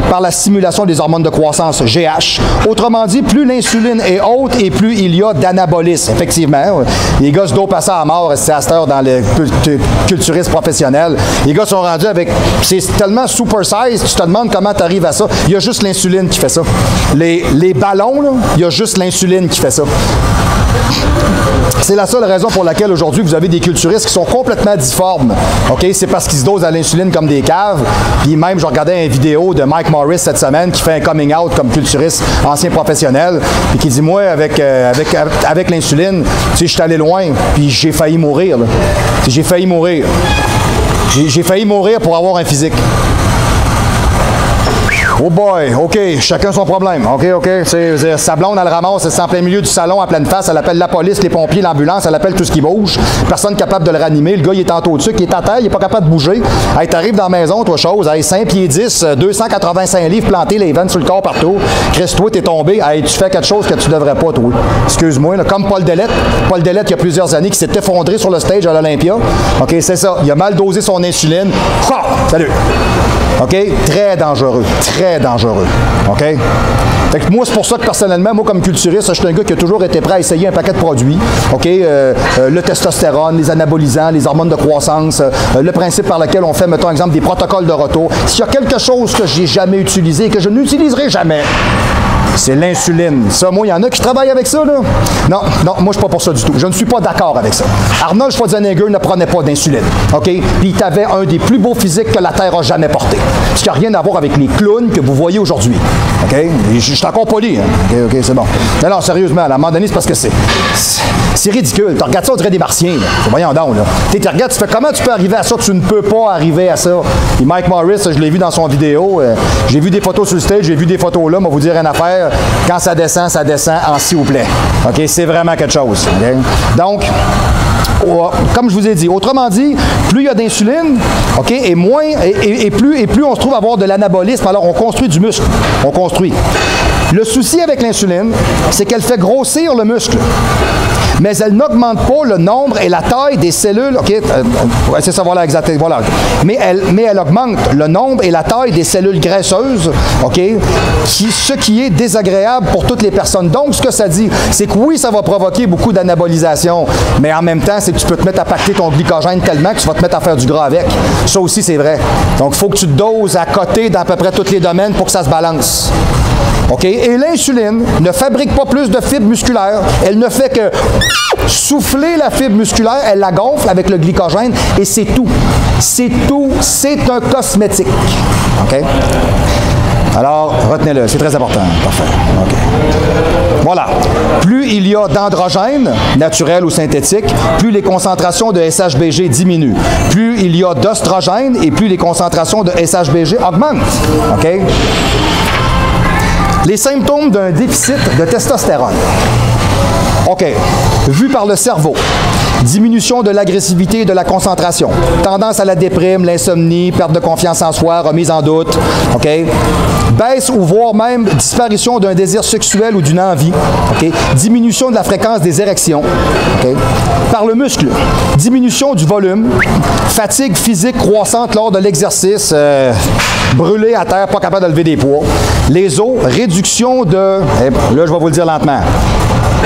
par la stimulation des hormones de croissance GH. Autrement dit, plus l'insuline est haute et plus il y a d'anabolisme. Effectivement, les gars se dopent à ça à mort, c'est à cette heure dans les culturistes professionnels. Les gars sont rendus avec... C'est tellement super size, tu te demandes comment tu arrives à ça. Il y a juste l'insuline qui fait ça. Les ballons, là, il y a juste l'insuline qui fait ça. C'est la seule raison pour laquelle aujourd'hui vous avez des culturistes qui sont complètement difformes. C'est parce qu'ils se dosent à l'insuline comme des caves. Puis même, je regardais une vidéo de Mike Morris cette semaine qui fait un coming out comme culturiste ancien professionnel. Puis qui dit, moi, avec l'insuline, je suis allé loin, puis j'ai failli mourir. J'ai failli mourir. J'ai failli mourir pour avoir un physique. Oh boy, OK, chacun son problème. OK. Sa blonde, elle ramasse, c'est en plein milieu du salon, à pleine face, elle appelle la police, les pompiers, l'ambulance, elle appelle tout ce qui bouge. Personne capable de le ranimer. Le gars, il est en taux dessus, qui est à terre, il n'est pas capable de bouger. Hey, t'arrives dans la maison, toi, chose, hey, 5 pieds 10, 285 livres plantés, les veines sur le corps partout. Chris, toi, t'es tombé. Hey, tu fais quelque chose que tu devrais pas, toi. Excuse-moi, là, comme Paul Dellette. Paul Dellette, il y a plusieurs années, qui s'est effondré sur le stage à l'Olympia. OK, c'est ça. Il a mal dosé son insuline. Salut. OK? Très dangereux. Très dangereux. OK? Fait que moi, c'est pour ça que personnellement, moi, comme culturiste, je suis un gars qui a toujours été prêt à essayer un paquet de produits. OK? Le testostérone, les anabolisants, les hormones de croissance, le principe par lequel on fait, mettons, exemple, des protocoles de retour. S'il y a quelque chose que j'ai jamais utilisé et que je n'utiliserai jamais, c'est l'insuline. Ça, moi, il y en a qui travaillent avec ça, là. Non, moi, je suis pas pour ça du tout. Je ne suis pas d'accord avec ça. Arnold Schwarzenegger ne prenait pas d'insuline, OK? Puis il avait un des plus beaux physiques que la Terre a jamais porté. Ce qui n'a rien à voir avec les clowns que vous voyez aujourd'hui, OK? Je suis encore poli, hein? OK, c'est bon. Non, sérieusement, à un moment donné, c'est parce que c'est ridicule. Tu regardes ça, on dirait des martiens, là. Voyons donc, là. Tu regardes, tu fais comment tu peux arriver à ça? Tu ne peux pas arriver à ça. Puis Mike Morris, je l'ai vu dans son vidéo. J'ai vu des photos sur le stage, j'ai vu des photos là. On va vous dire une affaire. Quand ça descend en s'il vous plaît. OK? C'est vraiment quelque chose. Okay? Donc, comme je vous ai dit, autrement dit, plus il y a d'insuline, OK, et plus on se trouve à avoir de l'anabolisme, alors on construit du muscle. On construit. Le souci avec l'insuline, c'est qu'elle fait grossir le muscle. Mais elle n'augmente pas le nombre et la taille des cellules. OK, c'est ça, voilà, exactement. Voilà. Mais elle augmente le nombre et la taille des cellules graisseuses, OK, ce qui est désagréable pour toutes les personnes. Donc, ce que ça dit, c'est que oui, ça va provoquer beaucoup d'anabolisation, mais en même temps, c'est que tu peux te mettre à pacter ton glycogène tellement que tu vas te mettre à faire du gras avec. Ça aussi, c'est vrai. Donc, il faut que tu te doses à côté dans à peu près tous les domaines pour que ça se balance. OK? Et l'insuline ne fabrique pas plus de fibres musculaires. Elle ne fait que souffler la fibre musculaire, elle la gonfle avec le glycogène et c'est tout. C'est tout. C'est un cosmétique. OK? Alors, retenez-le, c'est très important. Parfait. OK. Voilà. Plus il y a d'androgènes, naturels ou synthétiques, plus les concentrations de SHBG diminuent. Plus il y a d'oestrogènes et plus les concentrations de SHBG augmentent. OK? Les symptômes d'un déficit de testostérone. OK. Vu par le cerveau. Diminution de l'agressivité et de la concentration. Tendance à la déprime, l'insomnie, perte de confiance en soi, remise en doute. OK? Baisse ou voire même disparition d'un désir sexuel ou d'une envie. OK? Diminution de la fréquence des érections. OK? Par le muscle. Diminution du volume. Fatigue physique croissante lors de l'exercice. Brûlé à terre, pas capable de lever des poids. Les os, réduction de... Là, je vais vous le dire lentement.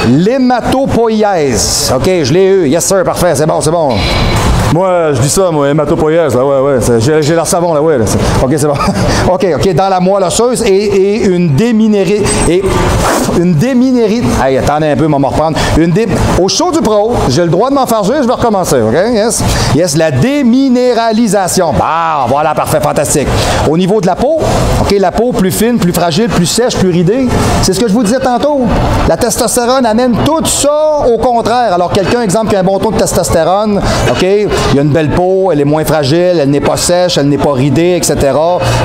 L'hématopoïèse. OK, je l'ai eu. Yes, sir, parfait. C'est bon, c'est bon. Moi, je dis ça, moi, hématopoïèse. Là, ouais. J'ai leur savon, là, ouais. Là, OK, c'est bon. OK. Dans la moelle osseuse et une déminérite. Hey, attendez un peu, on va me reprendre. Au show du pro, j'ai le droit de m'en faire jouer, je vais recommencer. OK, yes, la déminéralisation. Bah, voilà, parfait, fantastique. Au niveau de la peau, OK, la peau plus fine, plus fragile, plus sèche, plus ridée. C'est ce que je vous disais tantôt. La testostérone amène tout ça au contraire. Alors, quelqu'un, exemple, qui a un bon taux de testostérone, OK, il a une belle peau, elle est moins fragile, elle n'est pas sèche, elle n'est pas ridée, etc.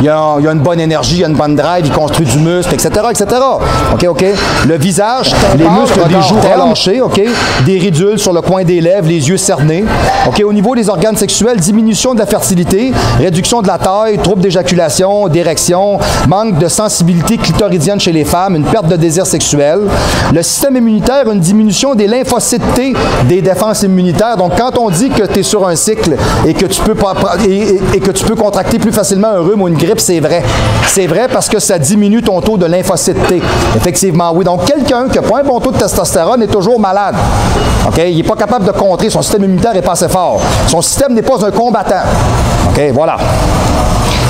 Il a une bonne énergie, il a une bonne drive, il construit du muscle, etc., etc. OK. Le visage, les muscles des joues relâchés, OK. Des ridules sur le coin des lèvres, les yeux cernés. OK. Au niveau des organes sexuels, diminution de la fertilité, réduction de la taille, troubles d'éjaculation, d'érection, manque de sensibilité clitoridienne chez les femmes, une perte de désir sexuel. Le système immunitaire, une diminution des lymphocytes T, des défenses immunitaires. Donc, quand on dit que tu es sur un cycle et que tu peux contracter plus facilement un rhume ou une grippe, c'est vrai. C'est vrai parce que ça diminue ton taux de lymphocyte T. Effectivement, oui. Donc, quelqu'un qui n'a pas un bon taux de testostérone est toujours malade. OK? Il n'est pas capable de contrer. Son système immunitaire n'est pas assez fort. Son système n'est pas un combattant. OK? Voilà.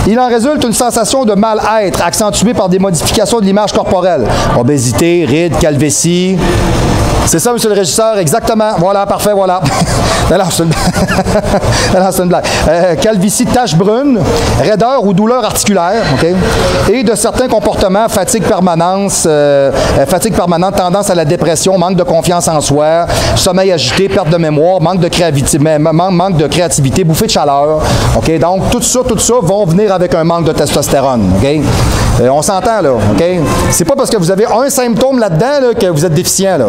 Il en résulte une sensation de mal-être accentuée par des modifications de l'image corporelle. Obésité, rides, calvitie. C'est ça, monsieur le régisseur, exactement. Voilà, parfait, voilà. Non, c'est une blague. Calvitie, tache brune, raideur ou douleur articulaire, OK? Et de certains comportements, fatigue permanente, tendance à la dépression, manque de confiance en soi, sommeil agité, perte de mémoire, manque de créativité, bouffée de chaleur, OK? Donc, tout ça vont venir avec un manque de testostérone, OK? On s'entend, là, OK? C'est pas parce que vous avez un symptôme là-dedans là, que vous êtes déficient, là.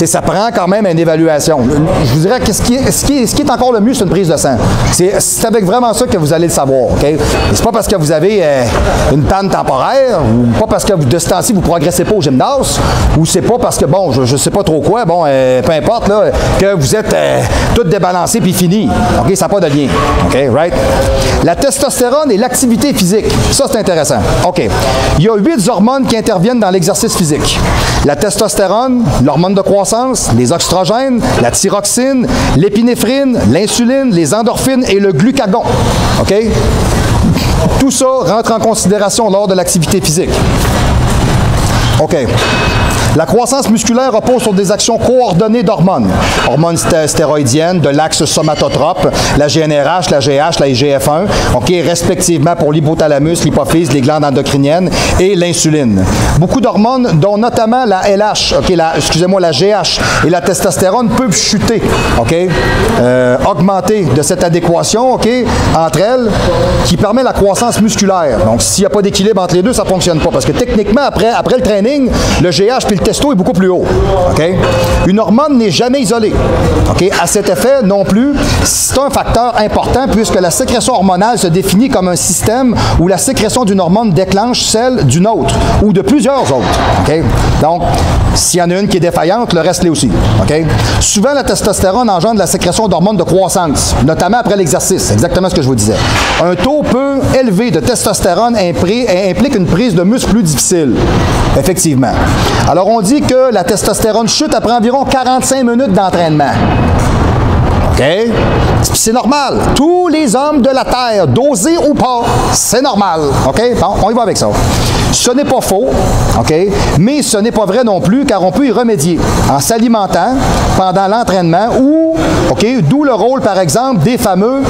Ça prend quand même une évaluation. Je vous dirais que ce qui est encore le mieux, c'est une prise de sang. C'est avec vraiment ça que vous allez le savoir, OK? C'est pas parce que vous avez une panne temporaire, ou pas parce que de ce temps-ci, vous ne progressez pas au gymnase, ou c'est pas parce que, bon, je sais pas trop quoi, bon, peu importe, là, que vous êtes tout débalancé puis fini. OK? Ça n'a pas de lien. OK? Right? La testostérone et l'activité physique. Ça, c'est intéressant. OK. Il y a 8 hormones qui interviennent dans l'exercice physique. La testostérone, l'hormone de croissance, les oestrogènes, la thyroxine, l'épinéphrine, l'insuline, les endorphines et le glucagon. OK? Tout ça rentre en considération lors de l'activité physique. OK. La croissance musculaire repose sur des actions coordonnées d'hormones. Hormones stéroïdiennes, de l'axe somatotrope, la GnRH, la GH, la IGF-1, OK, respectivement pour l'hypothalamus, l'hypophyse, les glandes endocriniennes et l'insuline. Beaucoup d'hormones, dont notamment la LH, OK, la GH et la testostérone peuvent chuter, OK, augmenter de cette adéquation, OK, entre elles, qui permet la croissance musculaire. Donc, s'il n'y a pas d'équilibre entre les deux, ça ne fonctionne pas. Parce que techniquement, après le training, le GH puis le testo est beaucoup plus haut. OK? Une hormone n'est jamais isolée. OK? À cet effet, non plus, c'est un facteur important puisque la sécrétion hormonale se définit comme un système où la sécrétion d'une hormone déclenche celle d'une autre ou de plusieurs autres. OK? Donc, s'il y en a une qui est défaillante, le reste l'est aussi. OK? Souvent, la testostérone engendre la sécrétion d'hormones de croissance, notamment après l'exercice. Exactement ce que je vous disais. Un taux peu élevé de testostérone implique une prise de muscle plus difficile. Effectivement. Alors, on dit que la testostérone chute après environ 45 minutes d'entraînement. OK? C'est normal. Tous les hommes de la Terre, dosés ou pas, c'est normal. OK? Bon, on y va avec ça. Ce n'est pas faux, OK? Mais ce n'est pas vrai non plus, car on peut y remédier en s'alimentant pendant l'entraînement ou, OK, d'où le rôle, par exemple, des fameux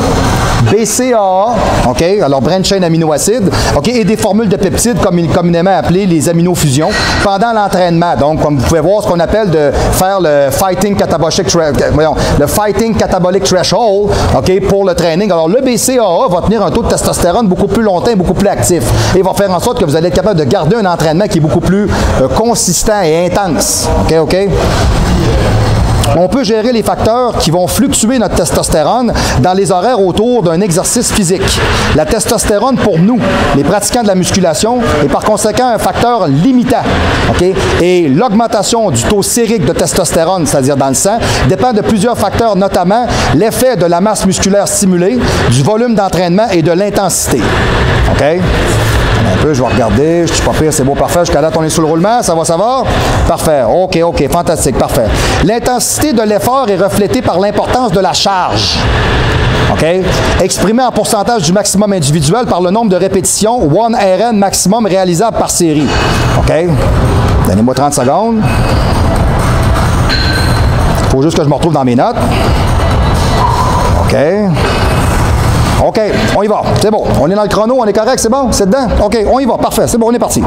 BCAA, OK, alors branch chain aminoacides, OK, et des formules de peptides communément appelées les aminofusions pendant l'entraînement. Donc, comme vous pouvez voir, ce qu'on appelle de faire le fighting catabolic threshold, OK, pour le training. Alors, le BCAA va tenir un taux de testostérone beaucoup plus longtemps et beaucoup plus actif et va faire en sorte que vous allez être capable de garder un entraînement qui est beaucoup plus consistant et intense. OK, OK? On peut gérer les facteurs qui vont fluctuer notre testostérone dans les horaires autour d'un exercice physique. La testostérone, pour nous, les pratiquants de la musculation, est par conséquent un facteur limitant. Okay? Et l'augmentation du taux sérique de testostérone, c'est-à-dire dans le sang, dépend de plusieurs facteurs, notamment l'effet de la masse musculaire stimulée, du volume d'entraînement et de l'intensité. OK? Un peu, je vais regarder, je suis pas pire, c'est beau, parfait. Jusqu'à là, on est sous le roulement, ça va? Parfait, OK, fantastique, parfait. L'intensité de l'effort est reflétée par l'importance de la charge. OK? Exprimée en pourcentage du maximum individuel par le nombre de répétitions, 1 RN maximum réalisable par série. OK? Donnez-moi 30 secondes. Il faut juste que je me retrouve dans mes notes. OK? OK, on y va. C'est bon. On est dans le chrono, on est correct, c'est bon? C'est dedans? OK, on y va. Parfait, c'est bon, on est parti.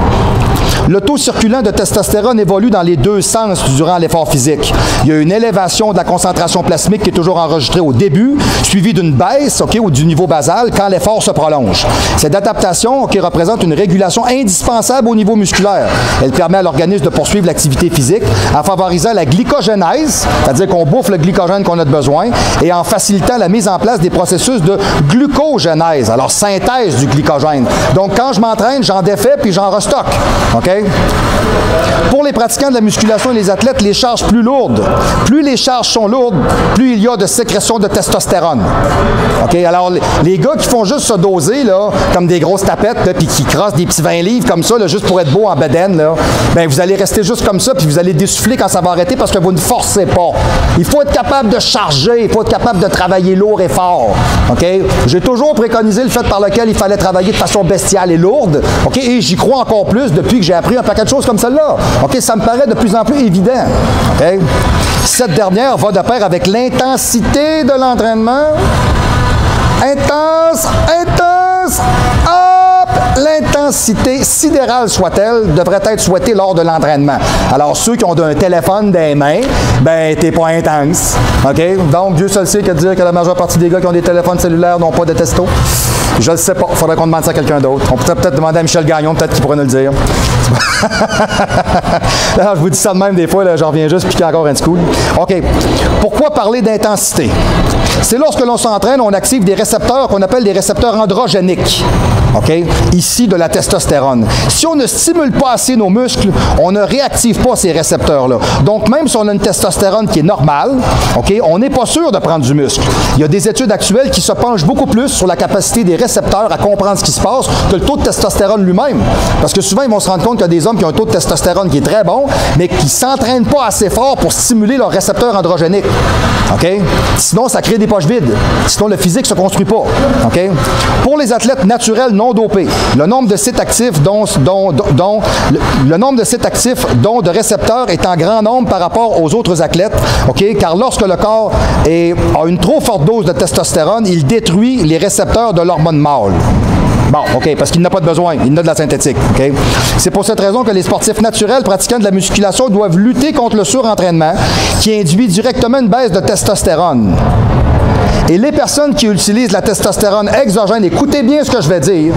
Le taux circulant de testostérone évolue dans les deux sens durant l'effort physique. Il y a une élévation de la concentration plasmique qui est toujours enregistrée au début, suivie d'une baisse, OK, ou du niveau basal quand l'effort se prolonge. Cette adaptation, OK, représente une régulation indispensable au niveau musculaire. Elle permet à l'organisme de poursuivre l'activité physique en favorisant la glycogénèse, c'est-à-dire qu'on bouffe le glycogène qu'on a de besoin, et en facilitant la mise en place des processus de glucogénèse, alors synthèse du glycogène. Donc, quand je m'entraîne, j'en défais puis j'en restocke. OK? Pour les pratiquants de la musculation et les athlètes, les charges plus lourdes. Plus les charges sont lourdes, plus il y a de sécrétion de testostérone. OK? Alors, les gars qui font juste se doser, là, comme des grosses tapettes, puis qui crossent des petits 20 livres comme ça, là, juste pour être beau en bedaine, là, ben, vous allez rester juste comme ça, puis vous allez dessouffler quand ça va arrêter parce que vous ne forcez pas. Il faut être capable de charger, il faut être capable de travailler lourd et fort. OK? J'ai toujours préconisé le fait par lequel il fallait travailler de façon bestiale et lourde. OK? Et j'y crois encore plus depuis que j'ai appris un paquet de choses comme celle-là. OK? Ça me paraît de plus en plus évident. OK? Cette dernière va de pair avec l'intensité de l'entraînement. Intense! Hop! L'intensité, sidérale soit-elle, devrait être souhaitée lors de l'entraînement. Alors, ceux qui ont un téléphone dans les mains, ben, t'es pas intense. OK? Donc, Dieu seul sait que dire que la majeure partie des gars qui ont des téléphones cellulaires n'ont pas de testo. Je ne sais pas. Il faudrait qu'on demande ça à quelqu'un d'autre. On pourrait peut-être demander à Michel Gagnon, peut-être qu'il pourrait nous le dire. Alors, je vous dis ça de même des fois, j'en reviens juste piquer encore un petit coup. OK. Pourquoi parler d'intensité? C'est lorsque l'on s'entraîne, on active des récepteurs qu'on appelle des récepteurs androgéniques. OK? Ici, de la testostérone. Si on ne stimule pas assez nos muscles, on ne réactive pas ces récepteurs-là. Donc, même si on a une testostérone qui est normale, OK, on n'est pas sûr de prendre du muscle. Il y a des études actuelles qui se penchent beaucoup plus sur la capacité des récepteurs à comprendre ce qui se passe que le taux de testostérone lui-même. Parce que souvent, ils vont se rendre compte qu'il y a des hommes qui ont un taux de testostérone qui est très bon, mais qui ne s'entraînent pas assez fort pour stimuler leurs récepteurs androgéniques. OK? Sinon, ça crée des poches vides. Sinon, le physique ne se construit pas. OK? Pour les athlètes naturels non dopés, le nombre de sites actifs dont de récepteurs est en grand nombre par rapport aux autres athlètes. OK? Car lorsque le corps a une trop forte dose de testostérone, il détruit les récepteurs de l'hormone mâle. Bon, OK, parce qu'il n'a pas de besoin, il n'a de la synthétique. OK? C'est pour cette raison que les sportifs naturels pratiquant de la musculation doivent lutter contre le surentraînement qui induit directement une baisse de testostérone. Et les personnes qui utilisent la testostérone exogène, écoutez bien ce que je vais dire,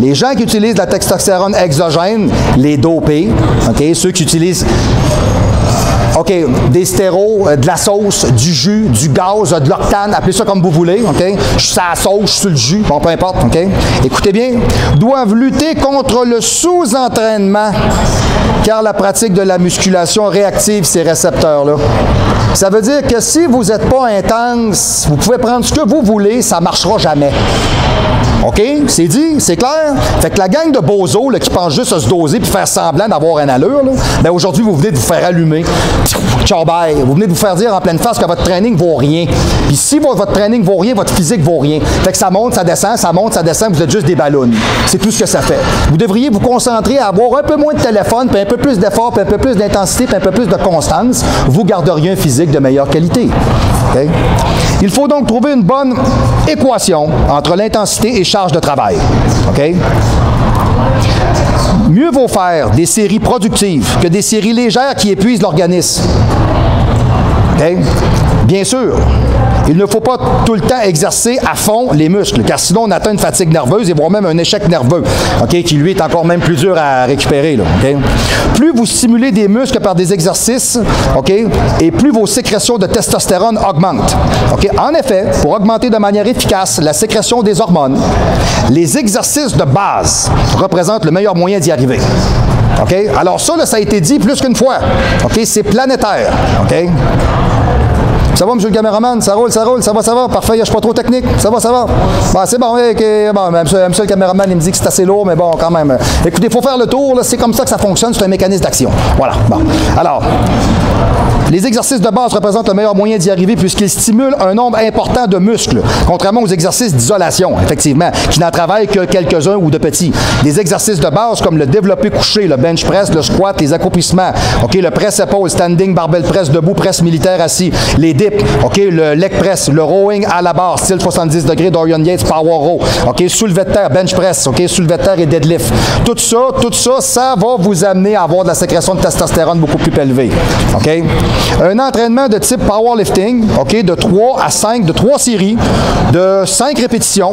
les gens qui utilisent la testostérone exogène, les dopés, OK, ceux qui utilisent OK, des stéros, de la sauce, du jus, du gaz, de l'octane, appelez ça comme vous voulez, OK? Je suis sur la sauce, je suis sur le jus, bon, peu importe, OK? Écoutez bien, doivent lutter contre le sous-entraînement, car la pratique de la musculation réactive ces récepteurs-là. Ça veut dire que si vous n'êtes pas intense, vous pouvez prendre ce que vous voulez, ça ne marchera jamais. OK? C'est dit? C'est clair? Fait que la gang de bozos là, qui pense juste à se doser puis faire semblant d'avoir une allure, bien aujourd'hui, vous venez de vous faire allumer. Ciao, bye. Vous venez de vous faire dire en pleine face que votre training vaut rien. Puis si votre training vaut rien, votre physique vaut rien. Fait que ça monte, ça descend, ça monte, ça descend, vous êtes juste des ballons. C'est tout ce que ça fait. Vous devriez vous concentrer à avoir un peu moins de téléphone, puis un peu plus d'effort, puis un peu plus d'intensité, puis un peu plus de constance. Vous garderiez un physique de meilleure qualité. Okay? Il faut donc trouver une bonne équation entre l'intensité et charge de travail. OK? Mieux vaut faire des séries productives que des séries légères qui épuisent l'organisme. OK? Bien sûr, il ne faut pas tout le temps exercer à fond les muscles, car sinon on atteint une fatigue nerveuse et voire même un échec nerveux, OK, qui lui est encore même plus dur à récupérer. Là, OK? Plus vous stimulez des muscles par des exercices, OK, et plus vos sécrétions de testostérone augmentent. OK? En effet, pour augmenter de manière efficace la sécrétion des hormones, les exercices de base représentent le meilleur moyen d'y arriver. OK? Alors ça, là, ça a été dit plus qu'une fois. OK? C'est planétaire. OK? Ça va, monsieur le caméraman? Ça roule, ça roule, ça va, parfait, je suis pas trop technique, ça va. Bon, c'est bon, okay. Bon, monsieur le caméraman, il me dit que c'est assez lourd, mais bon, quand même. Écoutez, il faut faire le tour, c'est comme ça que ça fonctionne, c'est un mécanisme d'action. Voilà, bon. Alors, les exercices de base représentent le meilleur moyen d'y arriver puisqu'ils stimulent un nombre important de muscles, contrairement aux exercices d'isolation, effectivement, qui n'en travaillent que quelques-uns ou de petits. Les exercices de base comme le développé couché, le bench press, le squat, les accroupissements, OK, le press épaule, standing, barbell press, debout, press militaire assis, les dips, OK, le leg press, le rowing à la barre, style 70 degrés, Dorian Yates, power row, OK, soulevé de terre, bench press, OK, soulevé de terre et deadlift. Tout ça, ça va vous amener à avoir de la sécrétion de testostérone beaucoup plus élevée, OK? Un entraînement de type powerlifting, OK, de 3 à 5, de 3 séries, de 5 répétitions,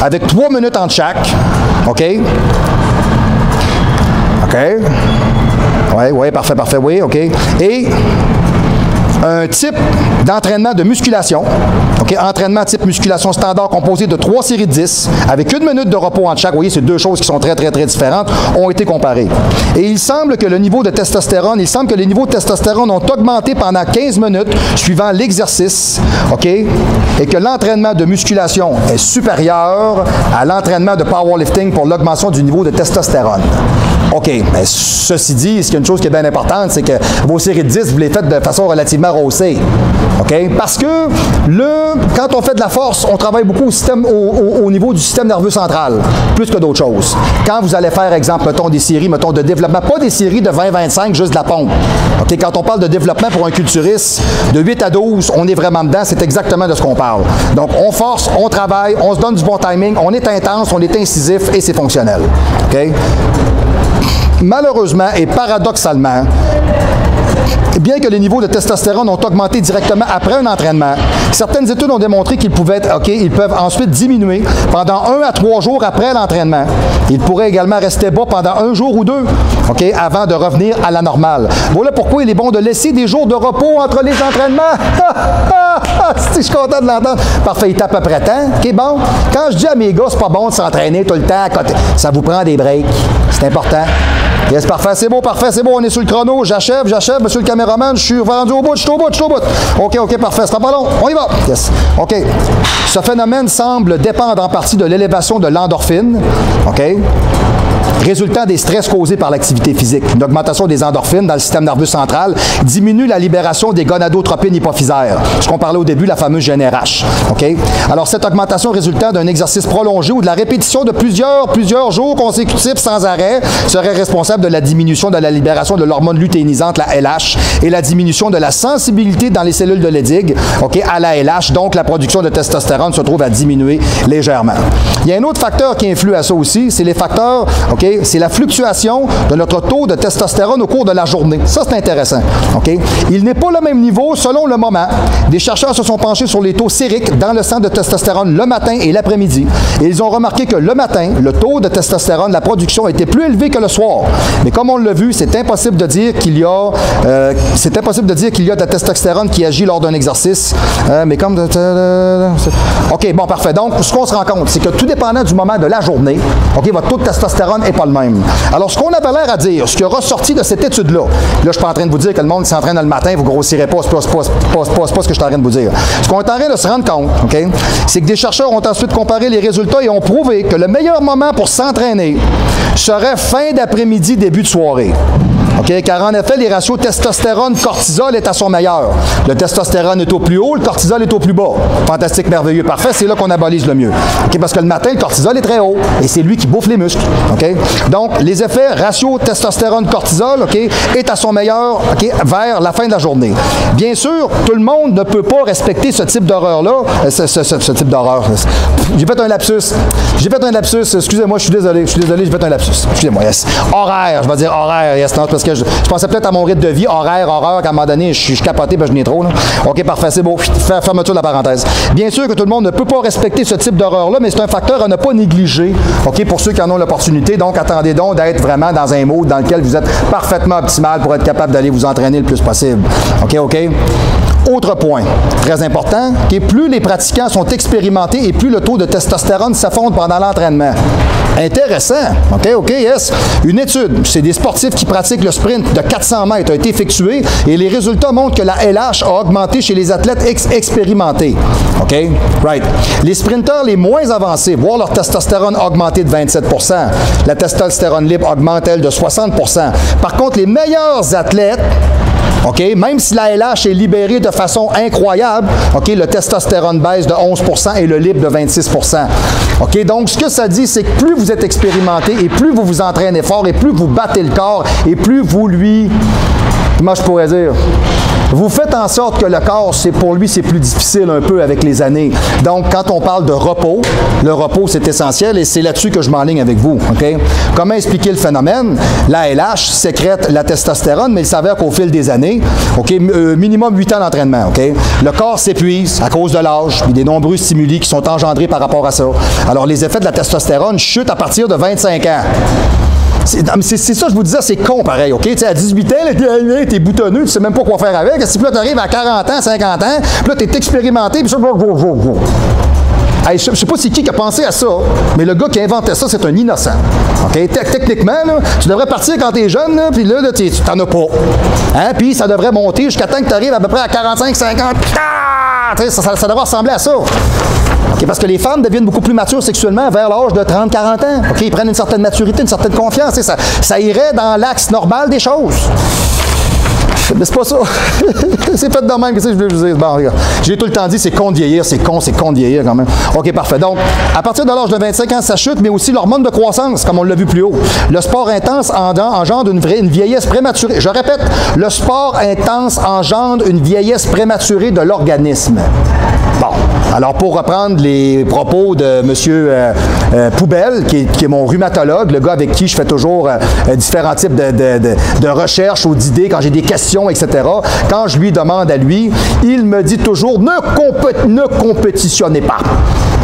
avec 3 minutes entre chaque, OK? OK? Oui, parfait, oui, OK. Et un type d'entraînement de musculation, OK, entraînement type musculation standard composé de 3 séries de 10, avec 1 minute de repos entre chaque. Vous voyez, c'est deux choses qui sont très différentes, ont été comparées. Et il semble que les niveaux de testostérone ont augmenté pendant 15 minutes suivant l'exercice, OK, et que l'entraînement de musculation est supérieur à l'entraînement de powerlifting pour l'augmentation du niveau de testostérone. OK, mais ceci dit, il y a une chose qui est bien importante, c'est que vos séries de 10, vous les faites de façon relativement rehaussée. OK? Parce que quand on fait de la force, on travaille beaucoup au niveau du système nerveux central, plus que d'autres choses. Quand vous allez faire, exemple, mettons des séries, mettons de développement, pas des séries de 20-25, juste de la pompe. OK? Quand on parle de développement pour un culturiste, de 8 à 12, on est vraiment dedans, c'est exactement de ce qu'on parle. Donc, on force, on travaille, on se donne du bon timing, on est intense, on est incisif et c'est fonctionnel. OK? Malheureusement et paradoxalement, bien que les niveaux de testostérone ont augmenté directement après un entraînement, certaines études ont démontré qu'ils peuvent ensuite diminuer pendant 1 à 3 jours après l'entraînement. Ils pourraient également rester bas pendant 1 jour ou 2, avant de revenir à la normale. Voilà pourquoi il est bon de laisser des jours de repos entre les entraînements. Je suis content de l'entendre. Parfait, il tape à peu près temps. OK, bon. Quand je dis à mes gars, c'est pas bon de s'entraîner tout le temps, ça vous prend des breaks. C'est important. Yes, parfait, c'est beau, on est sur le chrono. J'achève, monsieur le caméraman, je suis rendu au bout, je suis au bout. OK, parfait, c'est pas long, on y va. Yes, OK. Ce phénomène semble dépendre en partie de l'élévation de l'endorphine, OK, résultant des stress causés par l'activité physique. Une augmentation des endorphines dans le système nerveux central diminue la libération des gonadotropines hypophysaires, ce qu'on parlait au début, la fameuse GnRH. OK? Alors, cette augmentation résultant d'un exercice prolongé ou de la répétition de plusieurs jours consécutifs sans arrêt serait responsable de la diminution de la libération de l'hormone lutéinisante, la LH, et la diminution de la sensibilité dans les cellules de Leydig, à la LH. Donc, la production de testostérone se trouve à diminuer légèrement. Il y a un autre facteur qui influe à ça aussi, c'est les facteurs, c'est la fluctuation de notre taux de testostérone au cours de la journée. Ça, c'est intéressant. Il n'est pas le même niveau selon le moment. Des chercheurs se sont penchés sur les taux sériques dans le sang de testostérone le matin et l'après-midi. Et ils ont remarqué que le matin, le taux de testostérone, la production était plus élevé que le soir. Mais comme on l'a vu, c'est impossible de dire qu'il y a de la testostérone qui agit lors d'un exercice. OK, bon, parfait. Donc, ce qu'on se rend compte, c'est que tout dépendant du moment de la journée, votre taux de testostérone n'est pas le même. Alors, ce qu'on avait l'air à dire, ce qui est ressorti de cette étude-là, là, je ne suis pas en train de vous dire que le monde qui s'entraîne le matin, vous ne grossirez pas, c'est pas ce que je suis en train de vous dire. Ce qu'on est en train de se rendre compte, c'est que des chercheurs ont ensuite comparé les résultats et ont prouvé que le meilleur moment pour s'entraîner serait fin d'après-midi, début de soirée. Car en effet, les ratios testostérone-cortisol est à son meilleur. Le testostérone est au plus haut, le cortisol est au plus bas. Fantastique, merveilleux, parfait, c'est là qu'on abolise le mieux. Parce que le matin, le cortisol est très haut et c'est lui qui bouffe les muscles. Donc, les effets ratio testostérone-cortisol est à son meilleur vers la fin de la journée. Bien sûr, tout le monde ne peut pas respecter ce type d'horreur-là. Ce type d'horreur. J'ai fait un lapsus. Excusez-moi, je suis désolé, j'ai fait un lapsus. Excusez-moi, yes. Horaire, je vais dire horaire, yes, non, parce que je pensais peut-être à mon rythme de vie, horaire, qu'à un moment donné, je suis capoté, je n'ai trop. Là. OK, parfait, c'est beau. Fermeture de la parenthèse. Bien sûr que tout le monde ne peut pas respecter ce type d'horreur-là, mais c'est un facteur à ne pas négliger, pour ceux qui en ont l'opportunité. Donc, attendez donc d'être vraiment dans un mode dans lequel vous êtes parfaitement optimal pour être capable d'aller vous entraîner le plus possible. OK? Autre point, très important, plus les pratiquants sont expérimentés et plus le taux de testostérone s'effondre pendant l'entraînement. Intéressant. OK, yes. Une étude, c'est des sportifs qui pratiquent le sprint de 400 mètres, a été effectuée et les résultats montrent que la LH a augmenté chez les athlètes expérimentés. OK? Right. Les sprinteurs les moins avancés voient leur testostérone augmenter de 27 %. La testostérone libre augmente, elle, de 60 %. Par contre, les meilleurs athlètes, même si la LH est libérée de façon incroyable, le testostérone baisse de 11 % et le libre de 26 %. Donc, ce que ça dit, c'est que plus vous êtes expérimenté et plus vous vous entraînez fort et plus vous battez le corps et plus vous lui... Comment je pourrais dire? Vous faites en sorte que le corps, pour lui, c'est plus difficile un peu avec les années. Donc, quand on parle de repos, le repos, c'est essentiel et c'est là-dessus que je m'enligne avec vous. Comment expliquer le phénomène? La LH sécrète la testostérone, mais il s'avère qu'au fil des années, minimum 8 ans d'entraînement. Le corps s'épuise à cause de l'âge et des nombreux stimuli qui sont engendrés par rapport à ça. Alors, les effets de la testostérone chutent à partir de 25 ans. C'est ça, je vous disais, c'est con pareil, à 18 ans, t'es boutonneux, tu sais même pas quoi faire avec. Si là, t'arrives à 40 ans, 50 ans, puis là, t'es expérimenté, puis ça... Hey, je ne sais pas c'est qui a pensé à ça, mais le gars qui a inventé ça, c'est un innocent. Techniquement, là, tu devrais partir quand tu es jeune, puis là, tu n'en as pas. Puis ça devrait monter jusqu'à temps que tu arrives à peu près à 45, 50. Ça devrait ressembler à ça. Parce que les femmes deviennent beaucoup plus matures sexuellement vers l'âge de 30, 40 ans. Ils prennent une certaine maturité, une certaine confiance. Ça irait dans l'axe normal des choses. Mais c'est pas ça. C'est fait de même, qu'est-ce que je voulais vous dire? Bon, regarde. J'ai tout le temps dit, c'est con de vieillir, c'est con de vieillir quand même. OK, parfait. Donc, à partir de l'âge de 25 ans, ça chute, mais aussi l'hormone de croissance, comme on l'a vu plus haut. Le sport intense engendre une vieillesse prématurée. Je répète, le sport intense engendre une vieillesse prématurée de l'organisme. Bon. Alors, pour reprendre les propos de M. Poubelle, qui est mon rhumatologue, le gars avec qui je fais toujours différents types de recherches ou d'idées, quand j'ai des questions, etc., quand je lui demande à lui, il me dit toujours « ne compétitionnez pas ».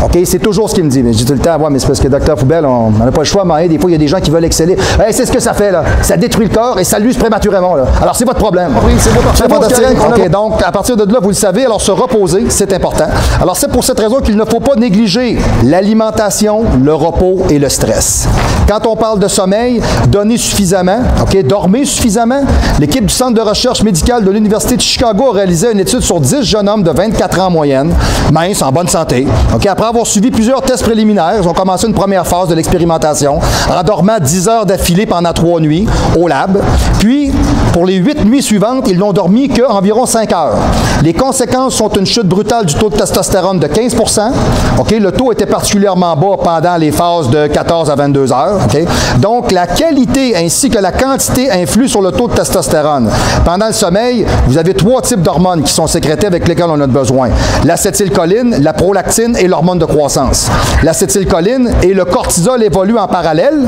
OK? C'est toujours ce qu'il me dit. Mais je dis tout le temps, ouais, mais c'est parce que Dr. Poubelle, on n'a pas le choix, mais des fois, il y a des gens qui veulent exceller. Hey, c'est ce que ça fait, là. Ça détruit le corps et ça l'use prématurément, là. Alors, c'est votre problème. Oui, c'est votre OK, donc, à partir de là, vous le savez, alors se reposer, c'est important. Alors, c'est pour cette raison qu'il ne faut pas négliger l'alimentation, le repos et le stress. Quand on parle de sommeil, donnez suffisamment, OK? Dormez suffisamment. L'équipe du Centre de recherche médicale de l'Université de Chicago a réalisé une étude sur 10 jeunes hommes de 24 ans en moyenne, minces, en bonne santé. OK? Après avoir suivi plusieurs tests préliminaires, ils ont commencé une première phase de l'expérimentation en dormant 10 heures d'affilée pendant 3 nuits au lab. Puis, pour les 8 nuits suivantes, ils n'ont dormi qu'environ 5 heures. Les conséquences sont une chute brutale du taux de testostérone de 15 %. OK? Le taux était particulièrement bas pendant les phases de 14 à 22 heures. OK? Donc, la qualité ainsi que la quantité influent sur le taux de testostérone. Pendant le sommeil, vous avez 3 types d'hormones qui sont sécrétées avec lesquelles on a besoin. L'acétylcholine, la prolactine et l'hormone de croissance. L'acétylcholine et le cortisol évoluent en parallèle,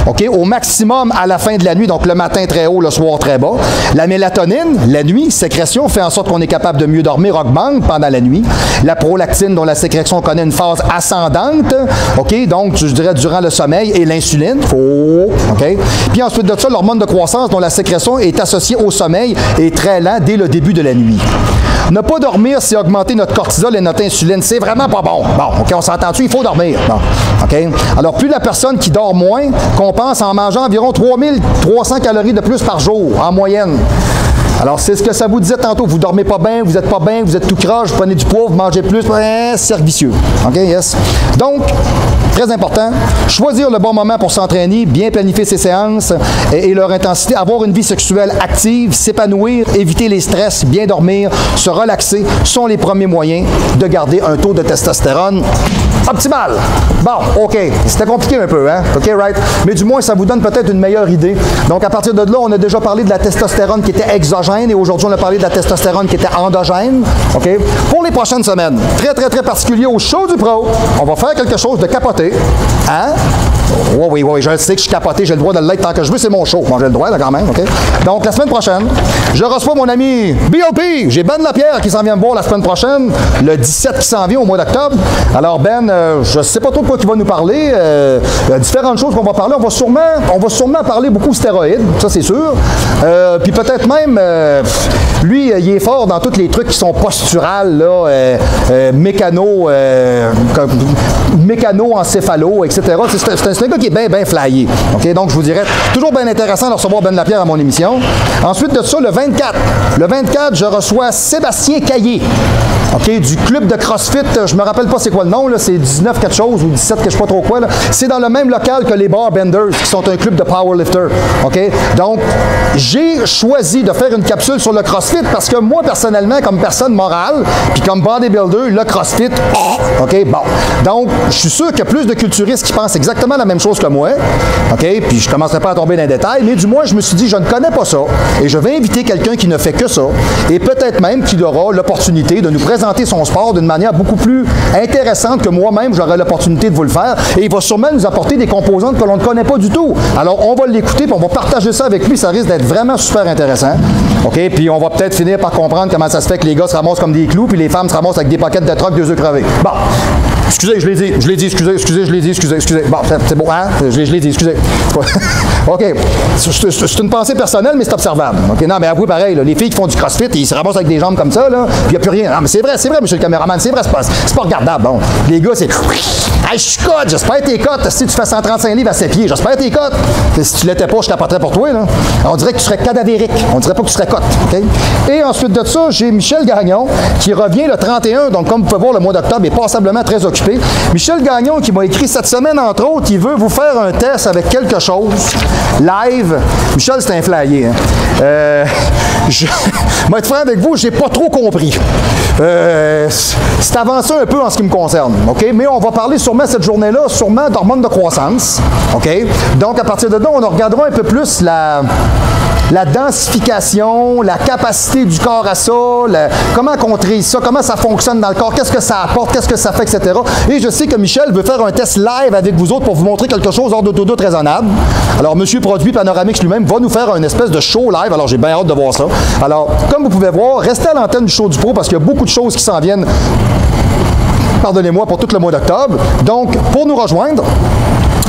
OK, au maximum à la fin de la nuit, donc le matin très haut, le soir très bas. La mélatonine, la nuit, sécrétion, fait en sorte qu'on est capable de mieux dormir, augmente pendant la nuit. La prolactine, dont la sécrétion connaît une phase ascendante, OK, donc je dirais durant le sommeil, et l'insuline, OK. Puis ensuite de ça, l'hormone de croissance, dont la sécrétion est associée au sommeil, est très lent dès le début de la nuit. Ne pas dormir, c'est augmenter notre cortisol et notre insuline. C'est vraiment pas bon. Bon, OK, on s'entend-tu? Il faut dormir. Bon, OK? Alors, plus la personne qui dort moins compense en mangeant environ 3300 calories de plus par jour, en moyenne. Alors, c'est ce que ça vous disait tantôt. Vous dormez pas bien, vous êtes pas bien, vous êtes tout croche, vous prenez du poids, vous mangez plus, c'est vicieux. OK? Yes? Donc, très important, choisir le bon moment pour s'entraîner, bien planifier ses séances et leur intensité, avoir une vie sexuelle active, s'épanouir, éviter les stress, bien dormir, se relaxer sont les premiers moyens de garder un taux de testostérone optimal. Bon, OK. C'était compliqué un peu, hein? OK, right? Mais du moins, ça vous donne peut-être une meilleure idée. Donc, à partir de là, on a déjà parlé de la testostérone qui était exogène et aujourd'hui, on a parlé de la testostérone qui était endogène. OK? Pour les prochaines semaines, très, très, très particulier au show du pro, on va faire quelque chose de capoté. Hein? Oui, je sais que je suis capoté, j'ai le droit de l'être tant que je veux, c'est mon show. Bon, j'ai le droit, là, quand même, OK? Donc, la semaine prochaine, je reçois mon ami BLP. J'ai Ben Lapierre qui s'en vient me voir la semaine prochaine, le 17 qui s'en vient au mois d'octobre. Alors, Ben, je ne sais pas trop de quoi il va nous parler. Différentes choses qu'on va parler. On va sûrement parler beaucoup de stéroïdes, ça, c'est sûr. Puis peut-être même, lui, il est fort dans tous les trucs qui sont posturales, là, mécano-encéphalo, etc. C'est un gars qui est bien flyé. OK? Donc, je vous dirais, toujours bien intéressant de recevoir Ben Lapierre à mon émission. Ensuite de ça, le 24. Le 24, je reçois Sébastien Caillé. OK? Du club de CrossFit. Je me rappelle pas c'est quoi le nom, là. C'est 19 quelque chose ou 17 que je sais pas trop quoi, là. C'est dans le même local que les Barbenders, qui sont un club de powerlifters. OK? Donc, j'ai choisi de faire une capsule sur le CrossFit parce que moi, personnellement, comme personne morale, puis comme bodybuilder, le CrossFit, OK? Bon. Donc, je suis sûr qu'il y a plus de culturistes qui pensent exactement la même chose que moi. OK? Puis je ne commencerai pas à tomber dans les détails, mais du moins, je me suis dit, je ne connais pas ça. Et je vais inviter quelqu'un qui ne fait que ça. Et peut-être même qu'il aura l'opportunité de nous présenter son sport d'une manière beaucoup plus intéressante que moi-même, j'aurai l'opportunité de vous le faire. Et il va sûrement nous apporter des composantes que l'on ne connaît pas du tout. Alors, on va l'écouter, puis on va partager ça avec lui. Ça risque d'être vraiment super intéressant. OK? Puis on va peut-être finir par comprendre comment ça se fait que les gars se ramassent comme des clous, puis les femmes se ramassent avec des paquets de troc, 2 œufs crevés. Bon. Excusez, je l'ai dit, excusez. Bon, c'est bon, hein? Je l'ai dit, excusez. OK. C'est une pensée personnelle, mais c'est observable. OK? Non, mais avouez pareil, là, les filles qui font du CrossFit, ils se ramassent avec des jambes comme ça, là, puis il n'y a plus rien. Non, mais c'est vrai, monsieur le caméraman, c'est vrai, c'est pas regardable. Bon. Les gars, c'est. Hey, je suis cote, j'espère tes cotes. Si tu fais 135 livres à 7 pieds, j'espère tes cotes. Si tu l'étais pas, je capoterais pour toi, là. On dirait que tu serais cadavérique. On dirait pas que tu serais cote. OK? Et ensuite de ça, j'ai Michel Gagnon qui revient le 31. Donc, comme vous pouvez voir, le mois d'octobre est passablement très occupé. Michel Gagnon qui m'a écrit cette semaine, entre autres, il veut vous faire un test avec quelque chose, live. Michel, c'est un flyé. Hein? Je vais être franc avec vous, j'ai pas trop compris. C'est avancé un peu en ce qui me concerne. OK? Mais on va parler sûrement cette journée-là, sûrement d'hormones de croissance. OK? Donc, à partir de là, on regardera un peu plus la densification, la capacité du corps à ça, comment contrer ça, comment ça fonctionne dans le corps, qu'est-ce que ça apporte, qu'est-ce que ça fait, etc. Et je sais que Michel veut faire un test live avec vous autres pour vous montrer quelque chose hors de tout doute raisonnable. Alors, Monsieur Produit Panoramix lui-même va nous faire une espèce de show live. Alors, j'ai bien hâte de voir ça. Alors, comme vous pouvez voir, restez à l'antenne du show du pro parce qu'il y a beaucoup de choses qui s'en viennent, pardonnez-moi, pour tout le mois d'octobre. Donc, pour nous rejoindre,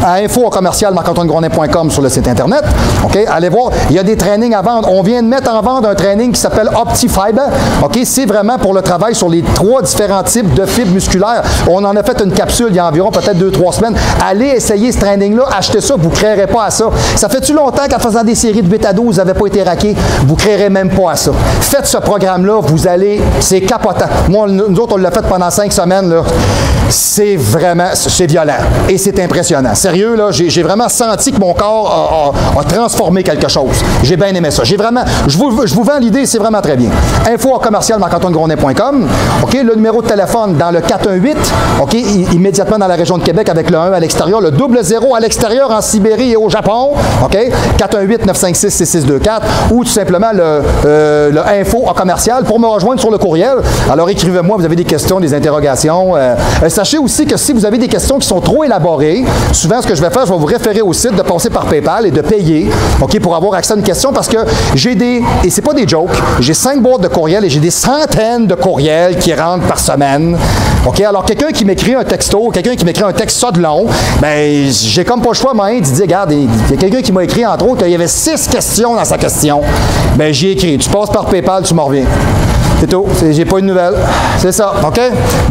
à info@marc-antoine-grondin.com sur le site Internet. OK? Allez voir, il y a des trainings à vendre. On vient de mettre en vente un training qui s'appelle OptiFiber. OK? C'est vraiment pour le travail sur les 3 différents types de fibres musculaires. On en a fait une capsule il y a environ peut-être 2-3 semaines. Allez essayer ce training-là. Achetez ça, vous ne créerez pas à ça. Ça fait-tu longtemps qu'en faisant des séries de 8 à 12, vous n'avez pas été raqué? Vous ne créerez même pas à ça. Faites ce programme-là, vous allez... C'est capotant. Moi, nous autres, on l'a fait pendant 5 semaines. Là. C'est vraiment... C'est violent. Et c'est impressionnant. Sérieux, là, j'ai vraiment senti que mon corps a transformé quelque chose. J'ai bien aimé ça. J'ai vraiment, je vous vends l'idée, c'est vraiment très bien. info@marc-antoine-grondin.com. OK, le numéro de téléphone dans le 418, OK, immédiatement dans la région de Québec avec le 1 à l'extérieur, le 00 à l'extérieur en Sibérie et au Japon, OK, 418-956-6624 ou tout simplement le info à commercial pour me rejoindre sur le courriel. Alors écrivez-moi, vous avez des questions, des interrogations. Sachez aussi que si vous avez des questions qui sont trop élaborées, souvent ce que je vais faire, je vais vous référer au site, de passer par PayPal et de payer, OK, pour avoir accès à une question parce que j'ai des, et c'est pas des jokes, j'ai 5 boîtes de courriels et j'ai des centaines de courriels qui rentrent par semaine. OK, alors quelqu'un qui m'écrit un texto, quelqu'un qui m'écrit un texte ça de long, ben j'ai comme pas le choix, moi, d'y dire, regarde, il y a quelqu'un qui m'a écrit, entre autres, il y avait 6 questions dans sa question. Ben j'ai écrit, tu passes par PayPal, tu m'en reviens. C'est tout. J'ai pas une nouvelle. C'est ça. OK?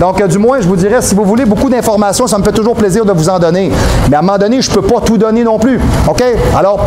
Donc, du moins, je vous dirais, si vous voulez beaucoup d'informations, ça me fait toujours plaisir de vous en donner. Mais à un moment donné, je ne peux pas tout donner non plus. OK? Alors,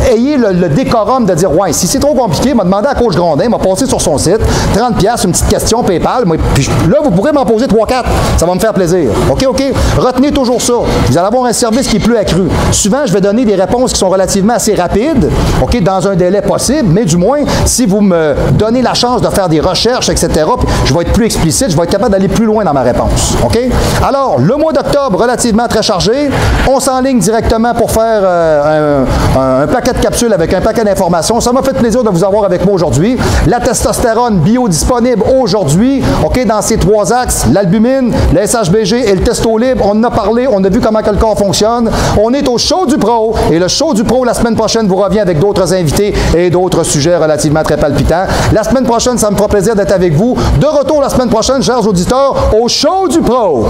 ayez le décorum de dire, ouais, si c'est trop compliqué, m'a demandé à Coach Grondin, m'a passé sur son site, 30$, une petite question PayPal. Puis là, vous pourrez m'en poser 3-4. Ça va me faire plaisir. OK? OK? Retenez toujours ça. Vous allez avoir un service qui est plus accru. Souvent, je vais donner des réponses qui sont relativement assez rapides, OK? Dans un délai possible, mais du moins, si vous me donnez la chance de faire des recherches, etc. Puis je vais être plus explicite, je vais être capable d'aller plus loin dans ma réponse. OK? Alors, le mois d'octobre, relativement très chargé. On s'enligne directement pour faire un paquet de capsules avec un paquet d'informations. Ça m'a fait plaisir de vous avoir avec moi aujourd'hui. La testostérone biodisponible aujourd'hui, OK, dans ces 3 axes, l'albumine, le SHBG et le testo libre. On en a parlé, on a vu comment que le corps fonctionne. On est au show du pro et le show du pro la semaine prochaine vous revient avec d'autres invités et d'autres sujets relativement très palpitants. La semaine prochaine, ça me fera plaisir d'être avec vous. De retour la semaine prochaine, chers auditeurs, au show du pro.